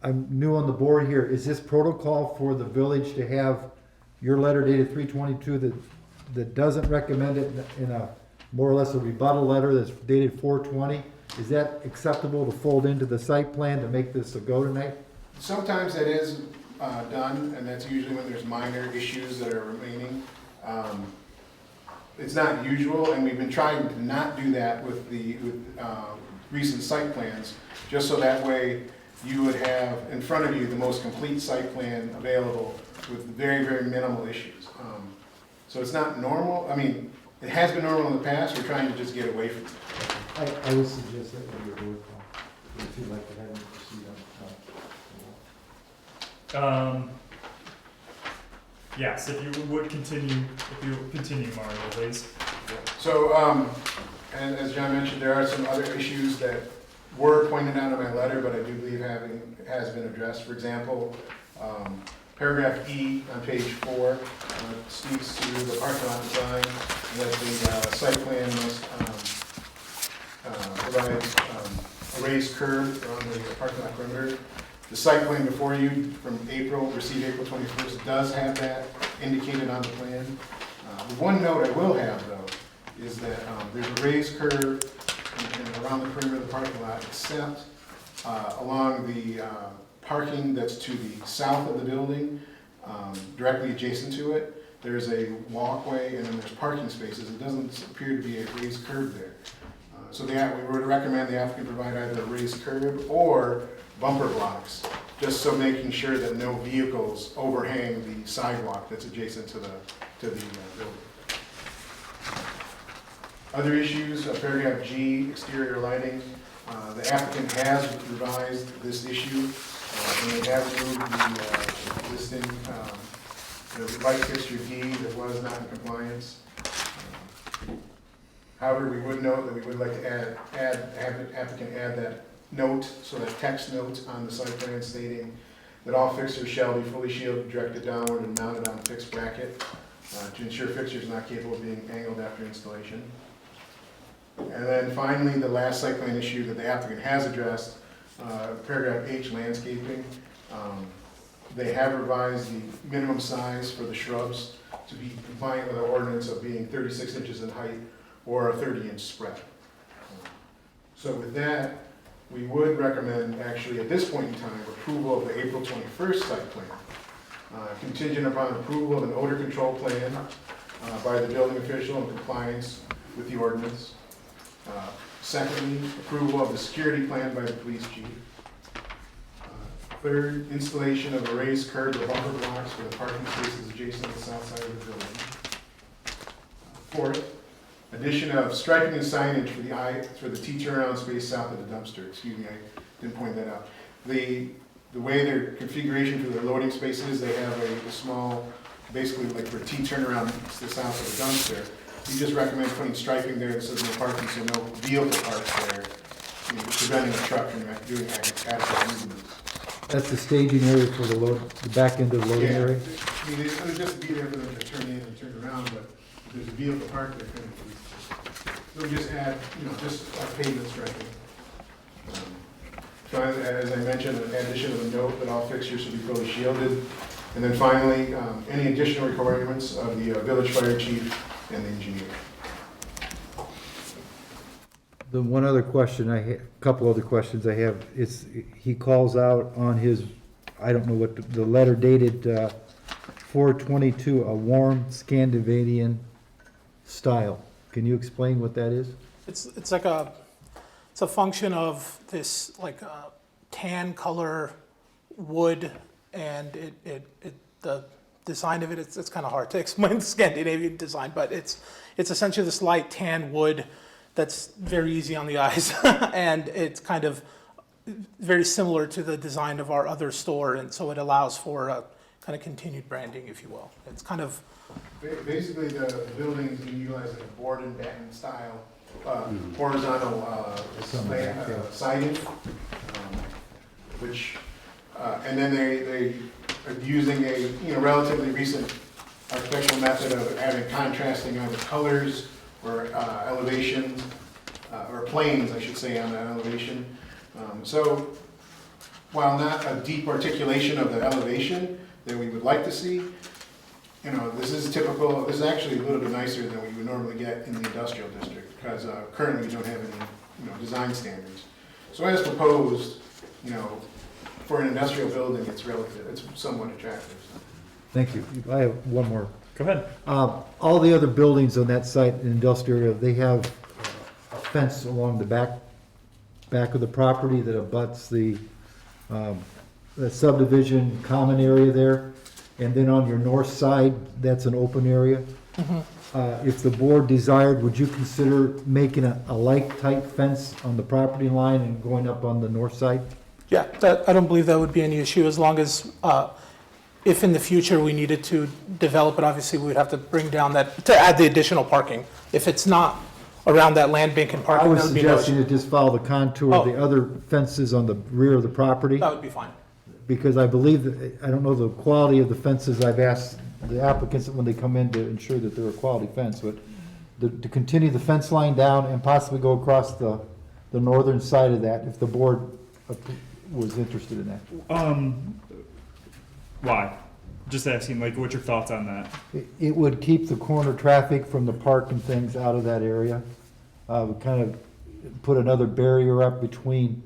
H: I'm new on the board here, is this protocol for the village to have your letter dated 3/22 that doesn't recommend it in a more or less a rebuttal letter that's dated 4/20? Is that acceptable to fold into the site plan to make this a go tonight?
F: Sometimes that is done, and that's usually when there's minor issues that are remaining. It's not usual, and we've been trying to not do that with recent site plans, just so that way you would have in front of you the most complete site plan available with very, very minimal issues. So it's not normal. I mean, it has been normal in the past. We're trying to just get away from it.
H: I would suggest that would be a roll call, if you'd like to have them proceed on.
A: Yes, if you would continue, Mario, please.
F: So, and as John mentioned, there are some other issues that were pointed out in my letter, but I do believe has been addressed. For example, paragraph E on page 4 speaks to the parking lot design, that the site plan must provide a raised curb around the parking lot perimeter. The site plan before you from received April 21st, does have that indicated on the plan. The one note I will have, though, is that there's a raised curb around the perimeter of the parking lot, except along the parking that's to the south of the building, directly adjacent to it. There's a walkway and then there's parking spaces. It doesn't appear to be a raised curb there. So we would recommend the applicant provide either a raised curb or bumper blocks, just so making sure that no vehicles overhang the sidewalk that's adjacent to the building. Other issues, paragraph G, exterior lighting. The applicant has revised this issue, and they have removed the existing the light fixture D that was not in compliance. However, we would note that we would like to have the applicant add that note, so that text note on the site plan stating that all fixtures shall be fully shielded, directed downward, and mounted on a fixed bracket to ensure fixtures not capable of being angled after installation. And then finally, the last site plan issue that the applicant has addressed, paragraph H, landscaping. They have revised the minimum size for the shrubs to be compliant with our ordinance of being 36 inches in height or a 30-inch spread. So with that, we would recommend, actually, at this point in time, approval of the April 21st site plan, contingent upon approval of an odor control plan by the building official in compliance with the ordinance. Secondly, approval of the security plan by the police chief. Third, installation of a raised curb or bumper blocks for the parking spaces adjacent to the south side of the building. Fourth, addition of striping and signage for the T turnaround space south of the dumpster. Excuse me, I didn't point that out. The way their configuration for their loading space is, they have a small, basically like for T turnaround to the south of the dumpster. We just recommend putting striping there that says no parking, so no vehicle parks there, preventing a truck from doing adequate movement.
H: That's the staging area for the back end of the loading
F: Yeah.
H: area?
F: I mean, it would just be there for them to turn in and turn around, but if there's a vehicle parked there, so we just add, just like pavement striping. So as I mentioned, an addition of a note that all fixtures should be fully shielded. And then finally, any additional requirements of the village fire chief and the engineer.
H: The one other question a couple other questions I have, is he calls out on his, I don't know what, the letter dated 4/22, a warm Scandinavian style. Can you explain what that is?
J: It's like it's a function of this like tan color wood, and the design of it's kind of hard to explain the Scandinavian design, but it's essentially this light tan wood that's very easy on the eyes, and it's kind of very similar to the design of our other store, and so it allows for a kind of continued branding, if you will. It's kind of
F: Basically, the building is being utilized in a board and batten style, horizontal siding, which, and then they are using a relatively recent architectural method of having contrasting either colors or elevations, or planes, I should say, on an elevation. So while not a deep articulation of the elevation that we would like to see, this is typical, this is actually a little bit nicer than we would normally get in the industrial district, because currently we don't have any, design standards. So as proposed, for an industrial building, it's somewhat attractive.
H: Thank you. I have one more.
A: Go ahead.
H: All the other buildings on that site in the industrial area, they have a fence along the back of the property that abuts the subdivision common area there. And then on your north side, that's an open area. If the board desired, would you consider making a like type fence on the property line and going up on the north side?
J: yeah. I don't believe that would be any issue, as long as if in the future we needed to develop it, obviously we would have to bring down to add the additional parking. If it's not around that land bank and
H: I
J: parking,
H: was
J: that would be no
H: suggesting
J: issue.
H: to just follow the contour of the other fences on the rear of the property,
J: That would be fine.
H: because I believe that, I don't know the quality of the fences. I've asked the applicants when they come in to ensure that they're a quality fence, but to continue the fence line down and possibly go across the northern side of that, if the board was interested in that.
A: Why? Just asking, what's your thoughts on that?
H: It would keep the corner traffic from the park and things out of that area. Would kind of put another barrier up between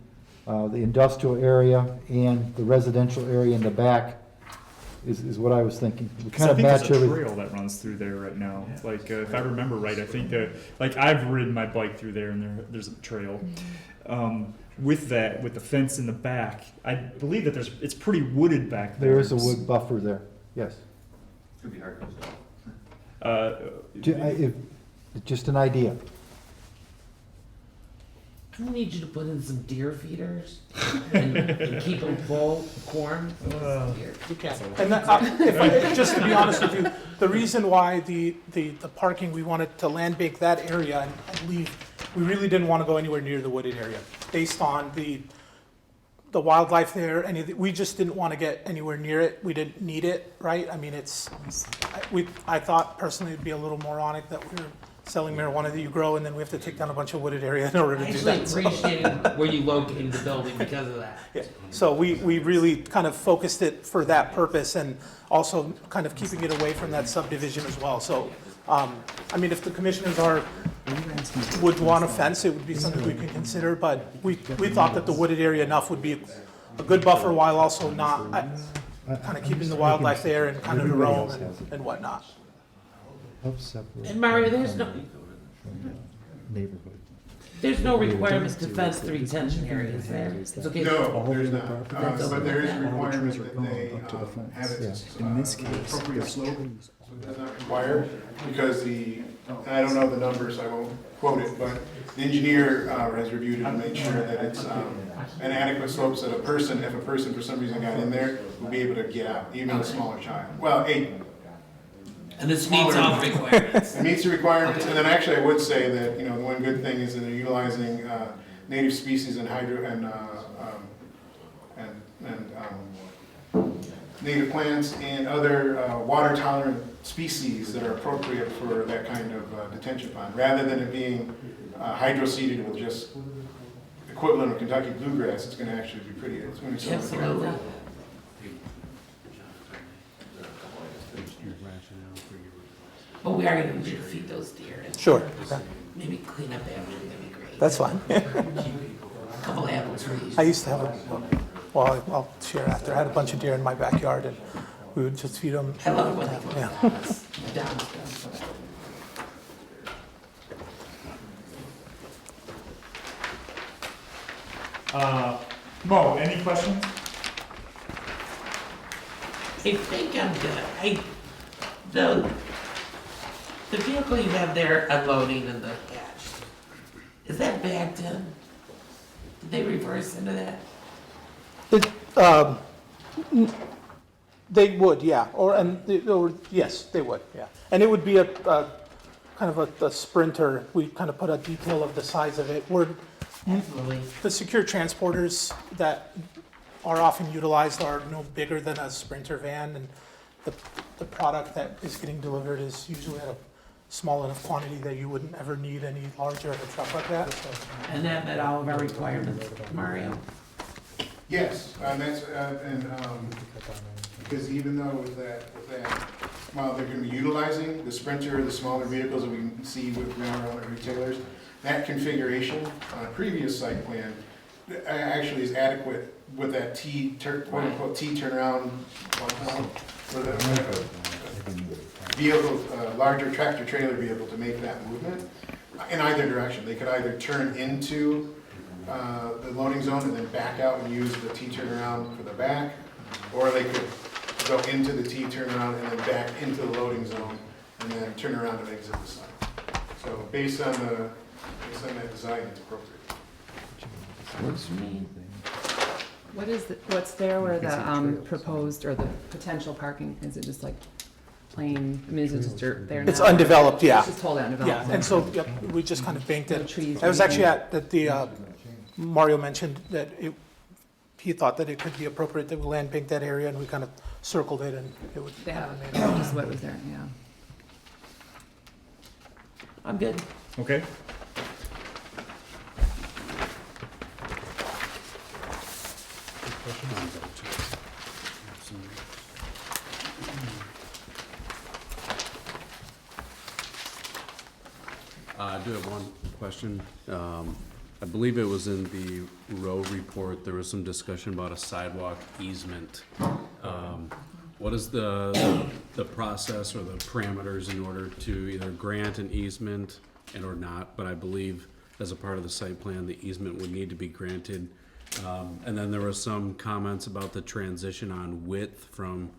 H: the industrial area and the residential area in the back, is what I was thinking. We kind
A: I
H: of
A: think
H: match
A: there's a
H: everything.
A: trail that runs through there right now. If I remember right, I think that, I've ridden my bike through there, and there's a trail. With the fence in the back, I believe that it's pretty wooded back there.
H: There is a wood buffer there, yes.
G: Could be hard to install.
H: It's just an idea.
D: I need you to put in some deer feeders and keep them full of corn.
J: We can. And just to be honest with you, the reason why the parking, we wanted to land bank that area and leave, we really didn't want to go anywhere near the wooded area, based on the wildlife there, we just didn't want to get anywhere near it. We didn't need it, right? I mean, I thought personally it'd be a little moronic that we're selling marijuana that you grow and then we have to take down a bunch of wooded area in order to
D: I
J: do
D: actually
J: that. So-
D: appreciated where you located the building because of that.
J: Yeah. So we really kind of focused it for that purpose and also kind of keeping it away from that subdivision as well. So, I mean, if the commissioners would want a fence, it would be something we could consider, but we thought that the wooded area enough would be a good buffer while also not, kind of keeping the wildlife there and kind of the roam and whatnot.
H: Helps separate
D: And Mario, there's
H: neighborhood.
D: no requirement to fence the retention areas there. It's okay.
F: No, there's not,
D: That's
F: but there is a
D: okay.
F: requirement that they have it appropriate slope, so it does not require, because I don't know the numbers, I won't quote it, but the engineer has reviewed it and made sure that it's an adequate slope so that if a person for some reason got in there, would be able to get out, even a smaller child. Well,
D: And this meets all the requirements.
F: it meets the requirements, and then actually I would say that, the one good thing is that they're utilizing native species and native plants and other water tolerant species that are appropriate for that kind of detention pond, rather than it being hydro-seeded with just equivalent of Kentucky bluegrass. It's gonna actually be pretty, it's gonna be so much
D: Absolutely.
F: better.
D: But we are gonna need to feed those deer and
J: Sure,
D: maybe clean up after, that'd be great.
J: that's fine.
D: A couple apple trees.
J: I used to have I'll share after. I had a bunch of deer in my backyard and we would just feed them.
D: I love it when they go
J: Yeah.
D: down.
A: Mo, any questions?
D: I think I'm good. The vehicle you have there unloading in the hatch, is that backed in? Did they reverse into that?
J: They would, yeah, yes, they would, yeah. And it would be a kind of a Sprinter. We kind of put a detail of the size of it.
D: Absolutely.
J: The secure transporters that are often utilized are no bigger than a Sprinter van, and the product that is getting delivered is usually at a small enough quantity that you wouldn't ever need any larger of a truck like that. So,
D: And that met all of our requirements, Mario?
F: Yes, and that's, because even though with that, while they're gonna be utilizing the Sprinter, the smaller vehicles that we see with railroad retailers, that configuration on a previous site plan actually is adequate with that quote unquote T turnaround, for the vehicle, larger tractor trailer vehicle to make that movement in either direction. They could either turn into the loading zone and then back out and use the T turnaround for the back, or they could go into the T turnaround and then back into the loading zone and then turn around and exit the site. So based on that design, it's appropriate.
D: Works for me.
K: What's there where the proposed or the potential parking, is it just like plain, I mean, is it just dirt there now?
J: it's undeveloped, yeah.
K: It's just totally undeveloped.
J: Yeah, and so, yep, we just kind of banked
K: No
J: it.
K: trees.
J: I was actually Mario mentioned that he thought that it could be appropriate that we land bank that area, and we kind of circled it, and it would
K: Yeah,
J: remain.
K: just what was there, yeah.
D: I'm good.
A: Okay.
C: I do have one question. I believe it was in the road report, there was some discussion about a sidewalk easement. What is the process or the parameters in order to either grant an easement and or not? But I believe as a part of the site plan, the easement would need to be granted. And then there was some comments about the transition on width from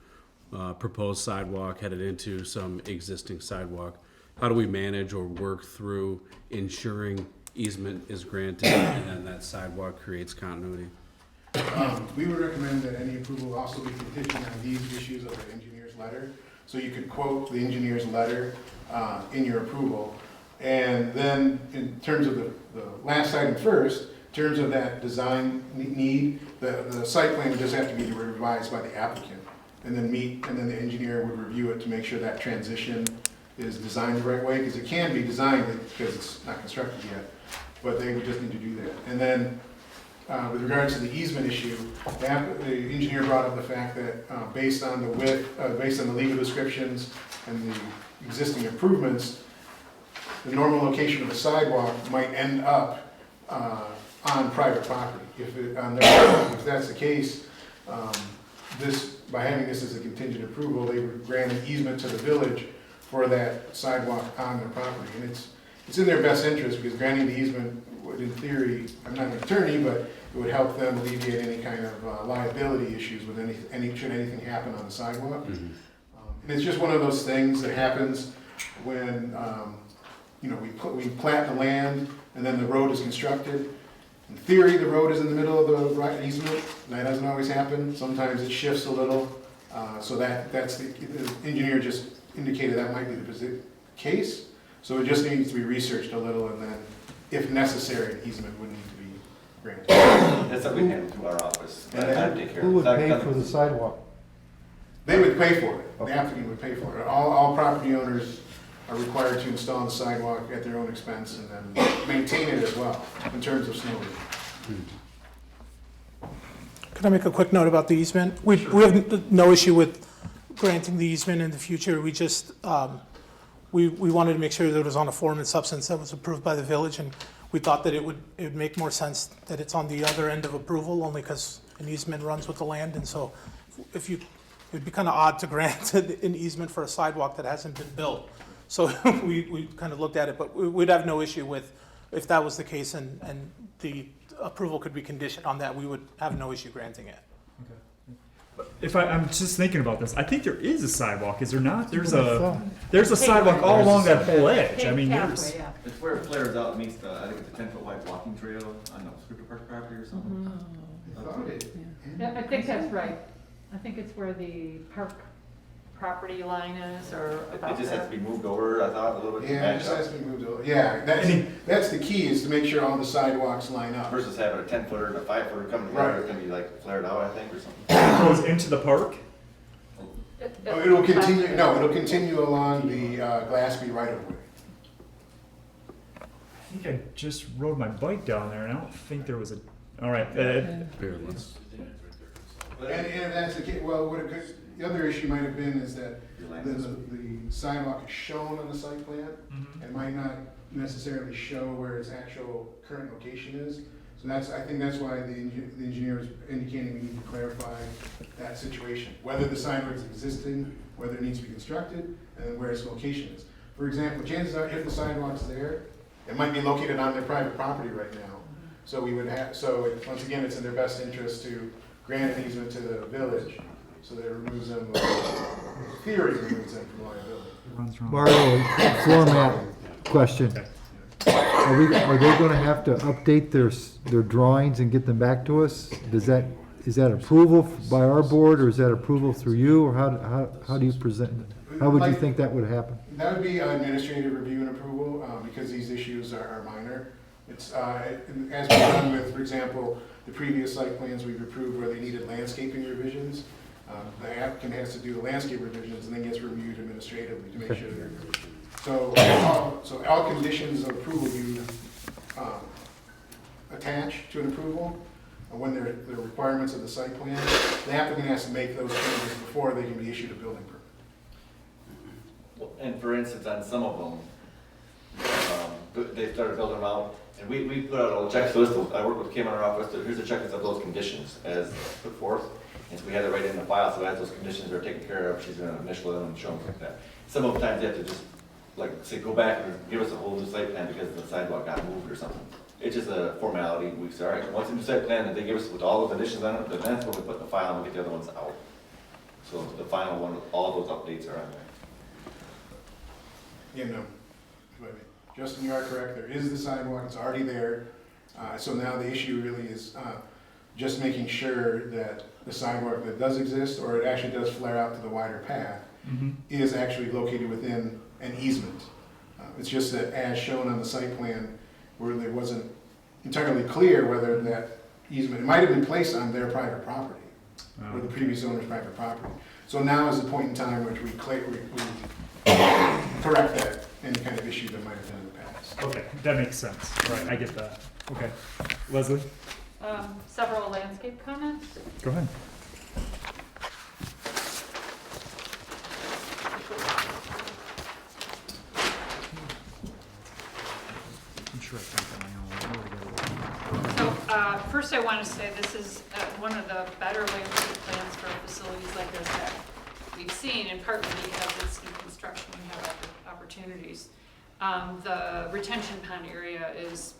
C: proposed sidewalk headed into some existing sidewalk. How do we manage or work through ensuring easement is granted and then that sidewalk creates continuity?
F: We would recommend that any approval also be contingent on these issues of the engineer's letter, So you could quote the engineer's letter in your approval. And then in terms of the last item first, in terms of that design need, the site plan would just have to be revised by the applicant. And then the engineer would review it to make sure that transition is designed the right way, because it can be designed because it's not constructed yet, but they would just need to do that. And then with regards to the easement issue, the engineer brought up the fact that based on the width, based on the legal descriptions and the existing improvements, the normal location of the sidewalk might end up on private property. If that's the case, by having this as a contingent approval, they would grant an easement to the village for that sidewalk on their property. And it's in their best interest, because granting the easement would, in theory, I'm not an attorney, but it would help them alleviate any kind of liability issues with should anything happen on the sidewalk. And it's just one of those things that happens when we plat the land and then the road is constructed. In theory, the road is in the middle of the right easement. That doesn't always happen. Sometimes it shifts a little. So that's the engineer just indicated that might be the case. So it just needs to be researched a little, and then, if necessary, an easement would need to be granted.
G: That's something we handle through our office.
H: Who would pay for the sidewalk?
F: They would pay for it. The applicant would pay for it. All property owners are required to install the sidewalk at their own expense and then maintain it as well in terms of snow removal.
J: Could I make a quick note about the easement? We have no issue with granting the easement in the future. We just, we wanted to make sure that it was on a form and substance that was approved by the village, and we thought that it would make more sense that it's on the other end of approval, only because an easement runs with the land. And so it'd be kind of odd to grant an easement for a sidewalk that hasn't been built. So we kind of looked at it, but we'd have no issue with, if that was the case and the approval could be conditioned on that, we would have no issue granting it.
A: I'm just thinking about this, I think there is a sidewalk, is there not? There's a sidewalk all along that whole edge. I mean, there's.
E: Yeah.
G: It's where it flares out and meets the, I think it's a 10-foot wide walking trail on the Scripter Park property or something.
E: Yeah, I think that's right. I think it's where the park property line is, or about
G: It just has
E: there.
G: to be moved over, I thought, a little bit. to
F: Yeah, it
G: match
F: just
G: up.
F: has to be moved over. Yeah, that's the key, is to make sure all the sidewalks line up.
G: Versus having a 10-footer and a 5-footer coming together, it's gonna be like flared out, I think, or something.
A: It goes into the park?
F: It'll continue along the Glaspy right of way.
A: I think I just rode my bike down there, and I don't think there was a. All right.
F: And if that's the case, well, the other issue might have been is that the sidewalk is shown on the site plan and might not necessarily show where its actual current location is. So I think that's why the engineer is indicating we need to clarify that situation, whether the sidewalk is existing, whether it needs to be constructed, and where its location is. For example, chances are, if the sidewalk's there, it might be located on their private property right now. So once again, it's in their best interest to grant an easement to the village, so that it removes them, in theory, removes them from liability.
H: Mario, floor mat question. Are they gonna have to update their drawings and get them back to us? Is that approval by our board, or is that approval through you, or how do you present it? How would you think that would happen?
F: That would be administrative review and approval, because these issues are minor. It's, as we've done with, for example, the previous site plans we've approved where they needed landscaping revisions. The applicant has to do the landscape revisions and then gets reviewed administratively to make sure they're. So all conditions of approval you attach to an approval, when they're the requirements of the site plan, the applicant has to make those changes before they can be issued a building permit.
G: And for instance, on some of them, they started building them out, and we put out a little checklist. I worked with Kim in our office. Here's a checklist of those conditions as put forth, and so we had it right in the file. So as those conditions are taken care of, she's going to initial them and show them like that. Some of the times they have to just say go back and give us a whole new site plan because the sidewalk got moved or something. It's just a formality. We say, all right, once a new site plan that they give us with all the conditions on it, then that's when we put the file and we get the other ones out. So the final one, all those updates are on there.
F: Justin, you are correct. There is the sidewalk. It's already there. So now the issue really is just making sure that the sidewalk that does exist, or it actually does flare out to the wider path, is actually located within an easement. It's just that as shown on the site plan, where there wasn't entirely clear whether that easement, it might have been placed on their private property, or the previous owner's private property. So now is the point in time which we correct that, any kind of issue that might have been in the past.
A: Okay, that makes sense. Right, I get that. Okay. Leslie,
E: Several landscape comments.
A: go ahead. I'm sure I can find my own.
E: So, first I want to say this is one of the better landscape plans for facilities like this that we've seen, and partly because it's new construction, we have other opportunities. The retention pond area is,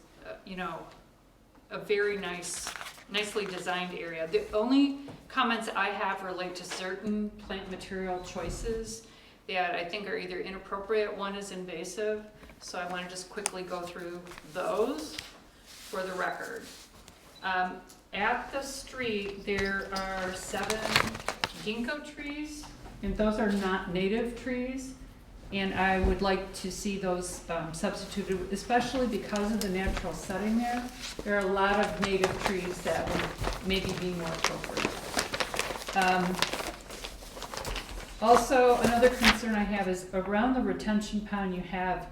E: a very nicely designed area. The only comments I have relate to certain plant material choices that I think are either inappropriate. One is invasive, so I want to just quickly go through those for the record. At the street, there are 7 ginkgo trees, and those are not native trees. And I would like to see those substituted, especially because of the natural setting there. There are a lot of native trees that would maybe be more appropriate. Also, another concern I have is around the retention pond, you have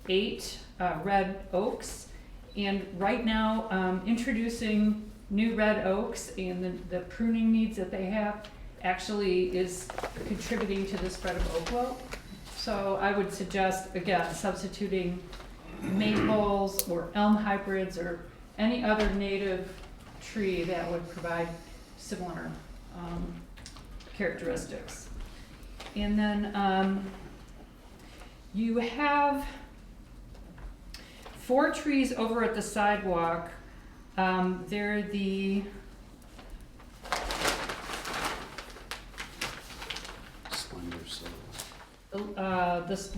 E: 8 red oaks. And right now, introducing new red oaks and the pruning needs that they have actually is contributing to the spread of oak wilt. So I would suggest, again, substituting maples or elm hybrids or any other native tree that would provide similar characteristics. And then you have 4 trees over at the sidewalk. They're the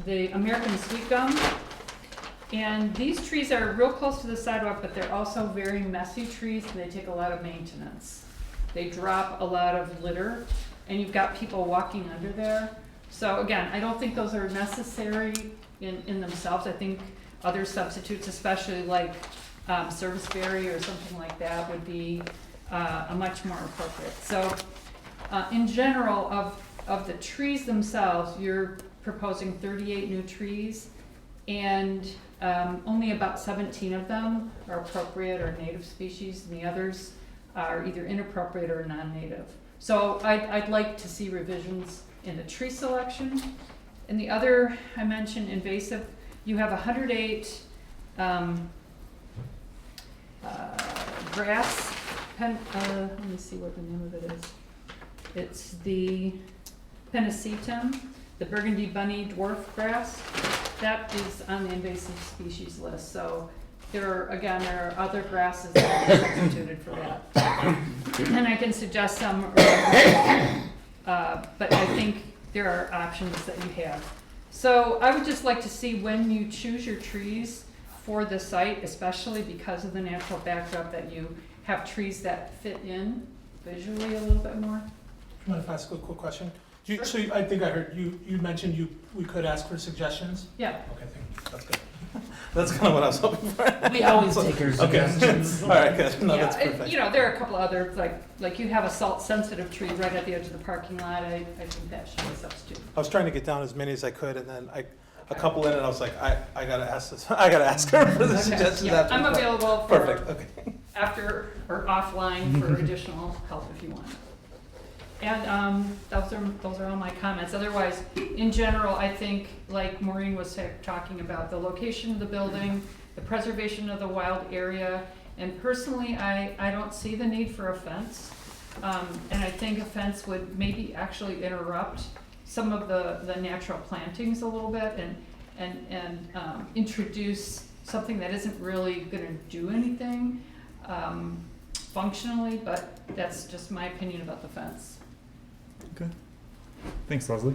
E: the American sweet gum. And these trees are real close to the sidewalk, but they're also very messy trees, and they take a lot of maintenance. They drop a lot of litter, and you've got people walking under there. So again, I don't think those are necessary in themselves. I think other substitutes, especially like serviceberry or something like that, would be a much more appropriate. So in general, of the trees themselves, you're proposing 38 new trees, and only about 17 of them are appropriate or native species, and the others are either inappropriate or non-native. So I'd like to see revisions in the tree selection. And the other, I mentioned invasive, you have 108 grass, let me see what the name of it is. It's the Pennisetum, the Burgundy bunny dwarf grass. That is on the invasive species list. So there are other grasses that are substituted for that. And I can suggest some, but I think there are options that you have. So I would just like to see when you choose your trees for the site, especially because of the natural backdrop, that you have trees that fit in visually a little bit more.
J: You mind if I ask a quick question?
E: Sure.
J: So I think I heard you mentioned we could ask for suggestions?
E: Yeah.
J: Okay, thank you. That's good. That's kind of what I was hoping for.
D: We always take our suggestions.
J: All right, good. No, that's
E: Yeah,
J: perfect.
E: there are a couple other, like you have a salt-sensitive tree right at the edge of the parking lot. I think that should be substituted.
J: I was trying to get down as many as I could, and then a couple in, and I was like, I gotta ask this. I gotta ask her for the
E: Okay,
J: suggestions
E: yeah,
J: after.
E: I'm available
J: Perfect.
E: for
J: Okay.
E: after or offline for additional help if you want. And those are all my comments. Otherwise, in general, I think, like Maureen was talking about, the location of the building, the preservation of the wild area, and personally, I don't see the need for a fence. And I think a fence would maybe actually interrupt some of the natural plantings a little bit and introduce something that isn't really gonna do anything functionally, but that's just my opinion about the fence.
A: Okay. Thanks, Leslie.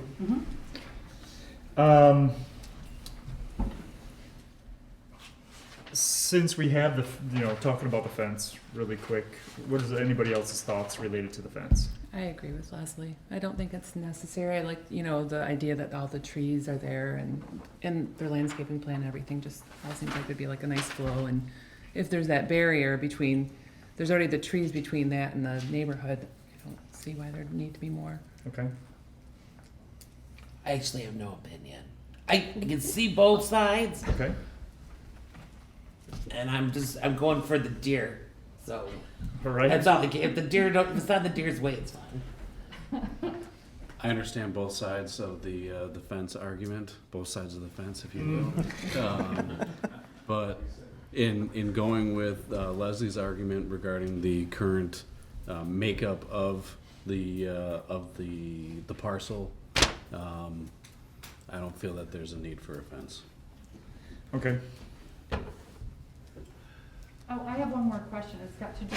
A: since we have talking about the fence really quick, what is anybody else's thoughts related to the fence?
K: I agree with Leslie. I don't think it's necessary. I like, the idea that all the trees are there and their landscaping plan and everything just all seems like it'd be like a nice flow. And if there's that barrier between, there's already the trees between that and the neighborhood, I don't see why there'd need to be more.
A: Okay.
D: I actually have no opinion. I can see both sides,
A: Okay.
D: and I'm going for the deer. So
A: All right.
D: that's all. If if it's not the deer's way, it's fine.
C: I understand both sides of the fence argument, both sides of the fence, if you will. But in going with Leslie's argument regarding the current makeup of the parcel, I don't feel that there's a need for a fence.
A: Okay.
E: Oh, I have one more question. It's got to do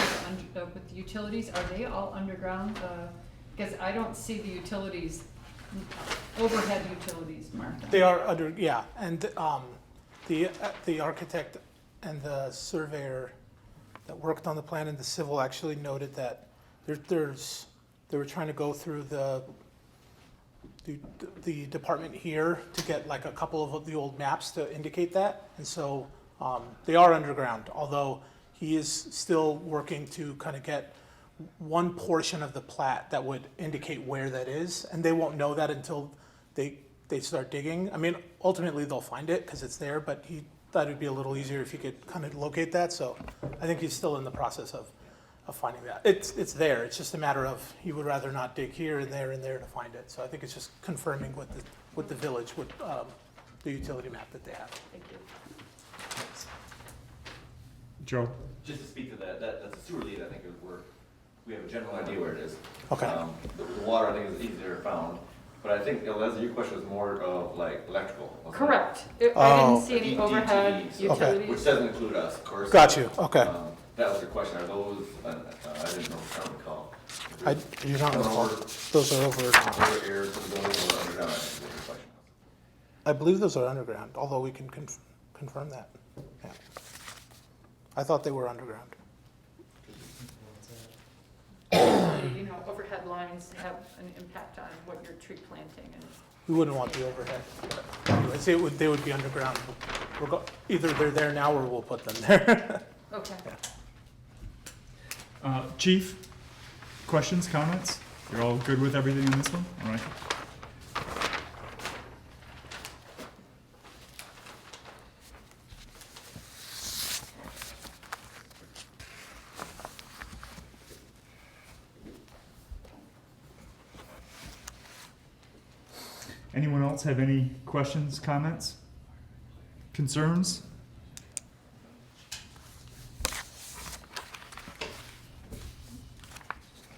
E: with the utilities. Are they all underground? Because I don't see the utilities, overhead utilities marked.
J: They are under, yeah, and the architect and the surveyor that worked on the plan and the civil actually noted that they were trying to go through the department here to get like a couple of the old maps to indicate that, and so they are underground, although he is still working to kind of get one portion of the plat that would indicate where that is, and they won't know that until they start digging. I mean, ultimately they'll find it because it's there, but he thought it'd be a little easier if he could kind of locate that, so I think he's still in the process of finding that. It's there, it's just a matter of he would rather not dig here and there to find it, so I think it's just confirming with the village, with the utility map that they have.
E: Thank you.
A: Joe.
G: Just to speak to that's a sewer lead, I think, is where we have a general idea where it is.
J: Okay.
G: The water, I think, is easier found, but I think, Leslie, your question was more of like electrical. wasn't it?
E: Correct. I didn't see any overhead
G: DTEs,
E: utilities.
G: Which doesn't include us, of course.
J: Got you, okay.
G: That was your question, are those, I didn't know, I don't recall.
J: I do not recall. Those are over,
G: Over air, some buildings or underground, I think is what your question was.
J: I believe those are underground, although we can confirm that. Yeah. I thought they were underground.
E: Overhead lines have an impact on what you're tree planting and.
J: We wouldn't want the overhead. But anyways, they would be underground. Either they're there now or we'll put them there.
E: Okay.
A: Chief, questions, comments? You're all good with everything in this one? All right. Anyone else have any questions, comments, concerns?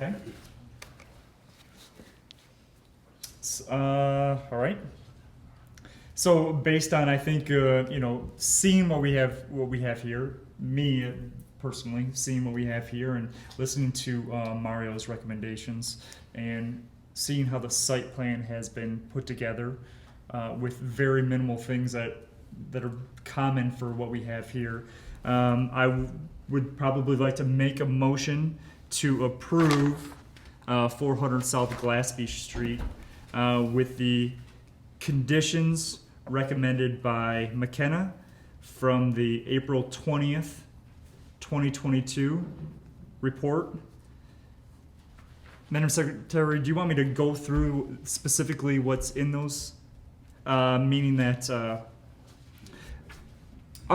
A: Okay. All right. So based on, I think, seeing what we have here, me personally seeing what we have here and listening to Mario's recommendations and seeing how the site plan has been put together with very minimal things that are common for what we have here, I would probably like to make a motion to approve 400 South Glaspy Street with the conditions recommended by McKenna from the April 20th, 2022 report. Madam Secretary, do you want me to go through specifically what's in those? Meaning that I'm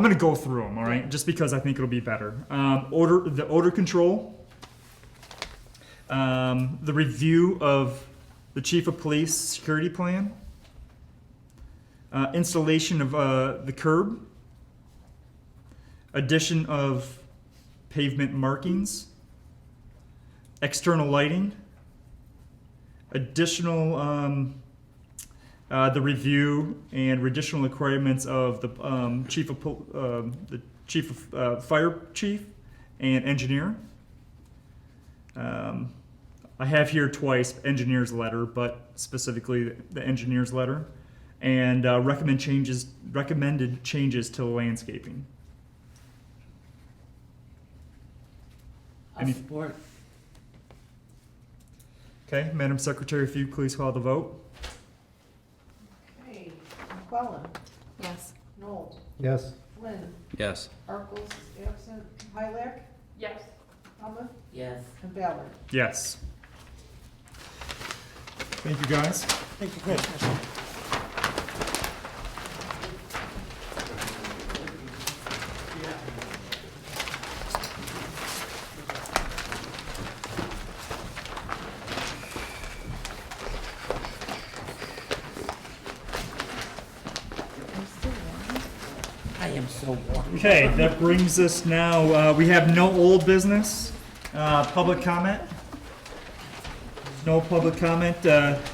A: going to go through them, all right? Just because I think it'll be better. The odor control, the review of the Chief of Police security plan, installation of the curb, addition of pavement markings, external lighting, additional the review and additional requirements of the fire chief and engineer. I have here twice engineer's letter, but specifically the engineer's letter, and recommended changes to landscaping.
K: I'll
A: Any-
K: support.
A: Okay, Madam Secretary, if you please call the vote.
B: Okay, McClellan,
K: Yes.
B: Noel,
H: Yes.
B: Flynn,
C: Yes.
B: Arkles is absent, Hilak,
E: Yes.
B: Thomas,
D: Yes.
B: and Ballard.
A: Yes. Thank you, guys.
J: Thank you, Commissioners.
D: I am so warm.
A: Okay, that brings us now, we have no old business. Public comment? No public comment.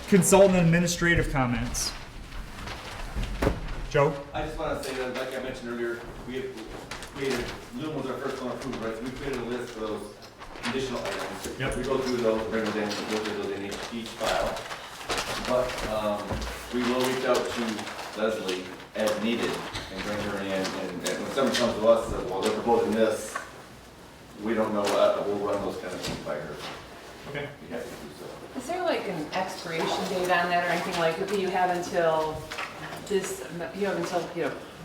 A: Consultant administrative comments. Joe?
G: I just want to say that, like I mentioned earlier, we have created, Loom was our first one approved, right? So we created a list of those conditional items.
A: Yep.
G: We go through those, bring them in, go through those in each file. But, we will reach out to Leslie as needed and bring her in, and when someone comes to us and says, well, they're proposing this, we don't know, we'll run those kind of things by her.
A: Okay.
G: Be happy to do so.
K: Is there like an expiration date on that or anything like, okay, you have until this, you have until,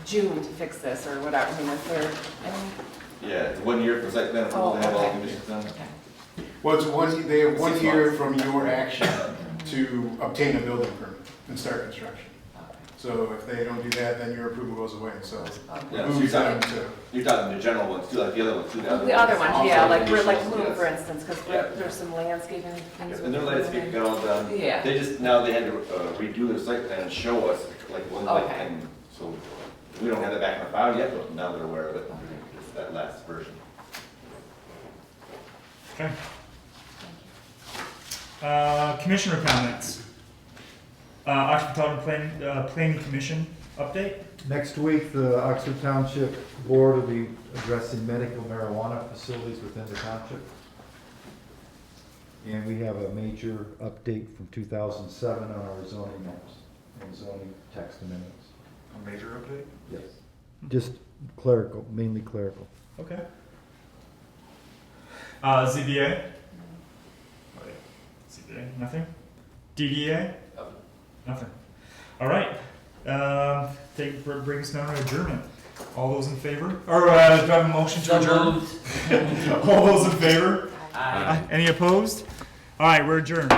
K: June to fix this or whatever, I mean, is there,
G: Yeah, it's 1 year for site plan approval to have all the conditions done.
K: okay.
F: Well, they have 1
G: 6
F: year
G: months.
F: from your action to obtain a building permit and start construction. So if they don't do that, then your approval goes away, so.
G: Yeah,
F: it
G: so
F: moves
G: you're
F: them
G: talking,
F: to.
G: you're talking the general ones too, like the other ones too.
K: The other ones, yeah, like, we're like
G: Conditionals,
K: Bloom,
G: yes.
K: for instance, because
G: Yeah.
K: there's some landscaping things.
G: Yep, and their landscape got all done.
K: Yeah.
G: They just, now they had to redo their site plan and show us, like,
K: Okay.
G: and so we don't have that back in the file yet, but now they're aware of it. It's that last version.
A: Okay. Commissioner comments. Oxford Township Planning Commission update.
H: Next week, the Oxford Township Board will be addressing medical marijuana facilities within the township. And we have a major update from 2007 on our zoning maps and zoning text amendments.
A: A major update?
H: Yes. Just clerical, mainly clerical.
A: Okay. ZBA? Oh, yeah. ZBA, nothing? DDA? Nothing. All right. Bring us down to adjournment. All those in favor? Or do I have a motion to adjourn? All those in favor? Any opposed? All right, we're adjourned.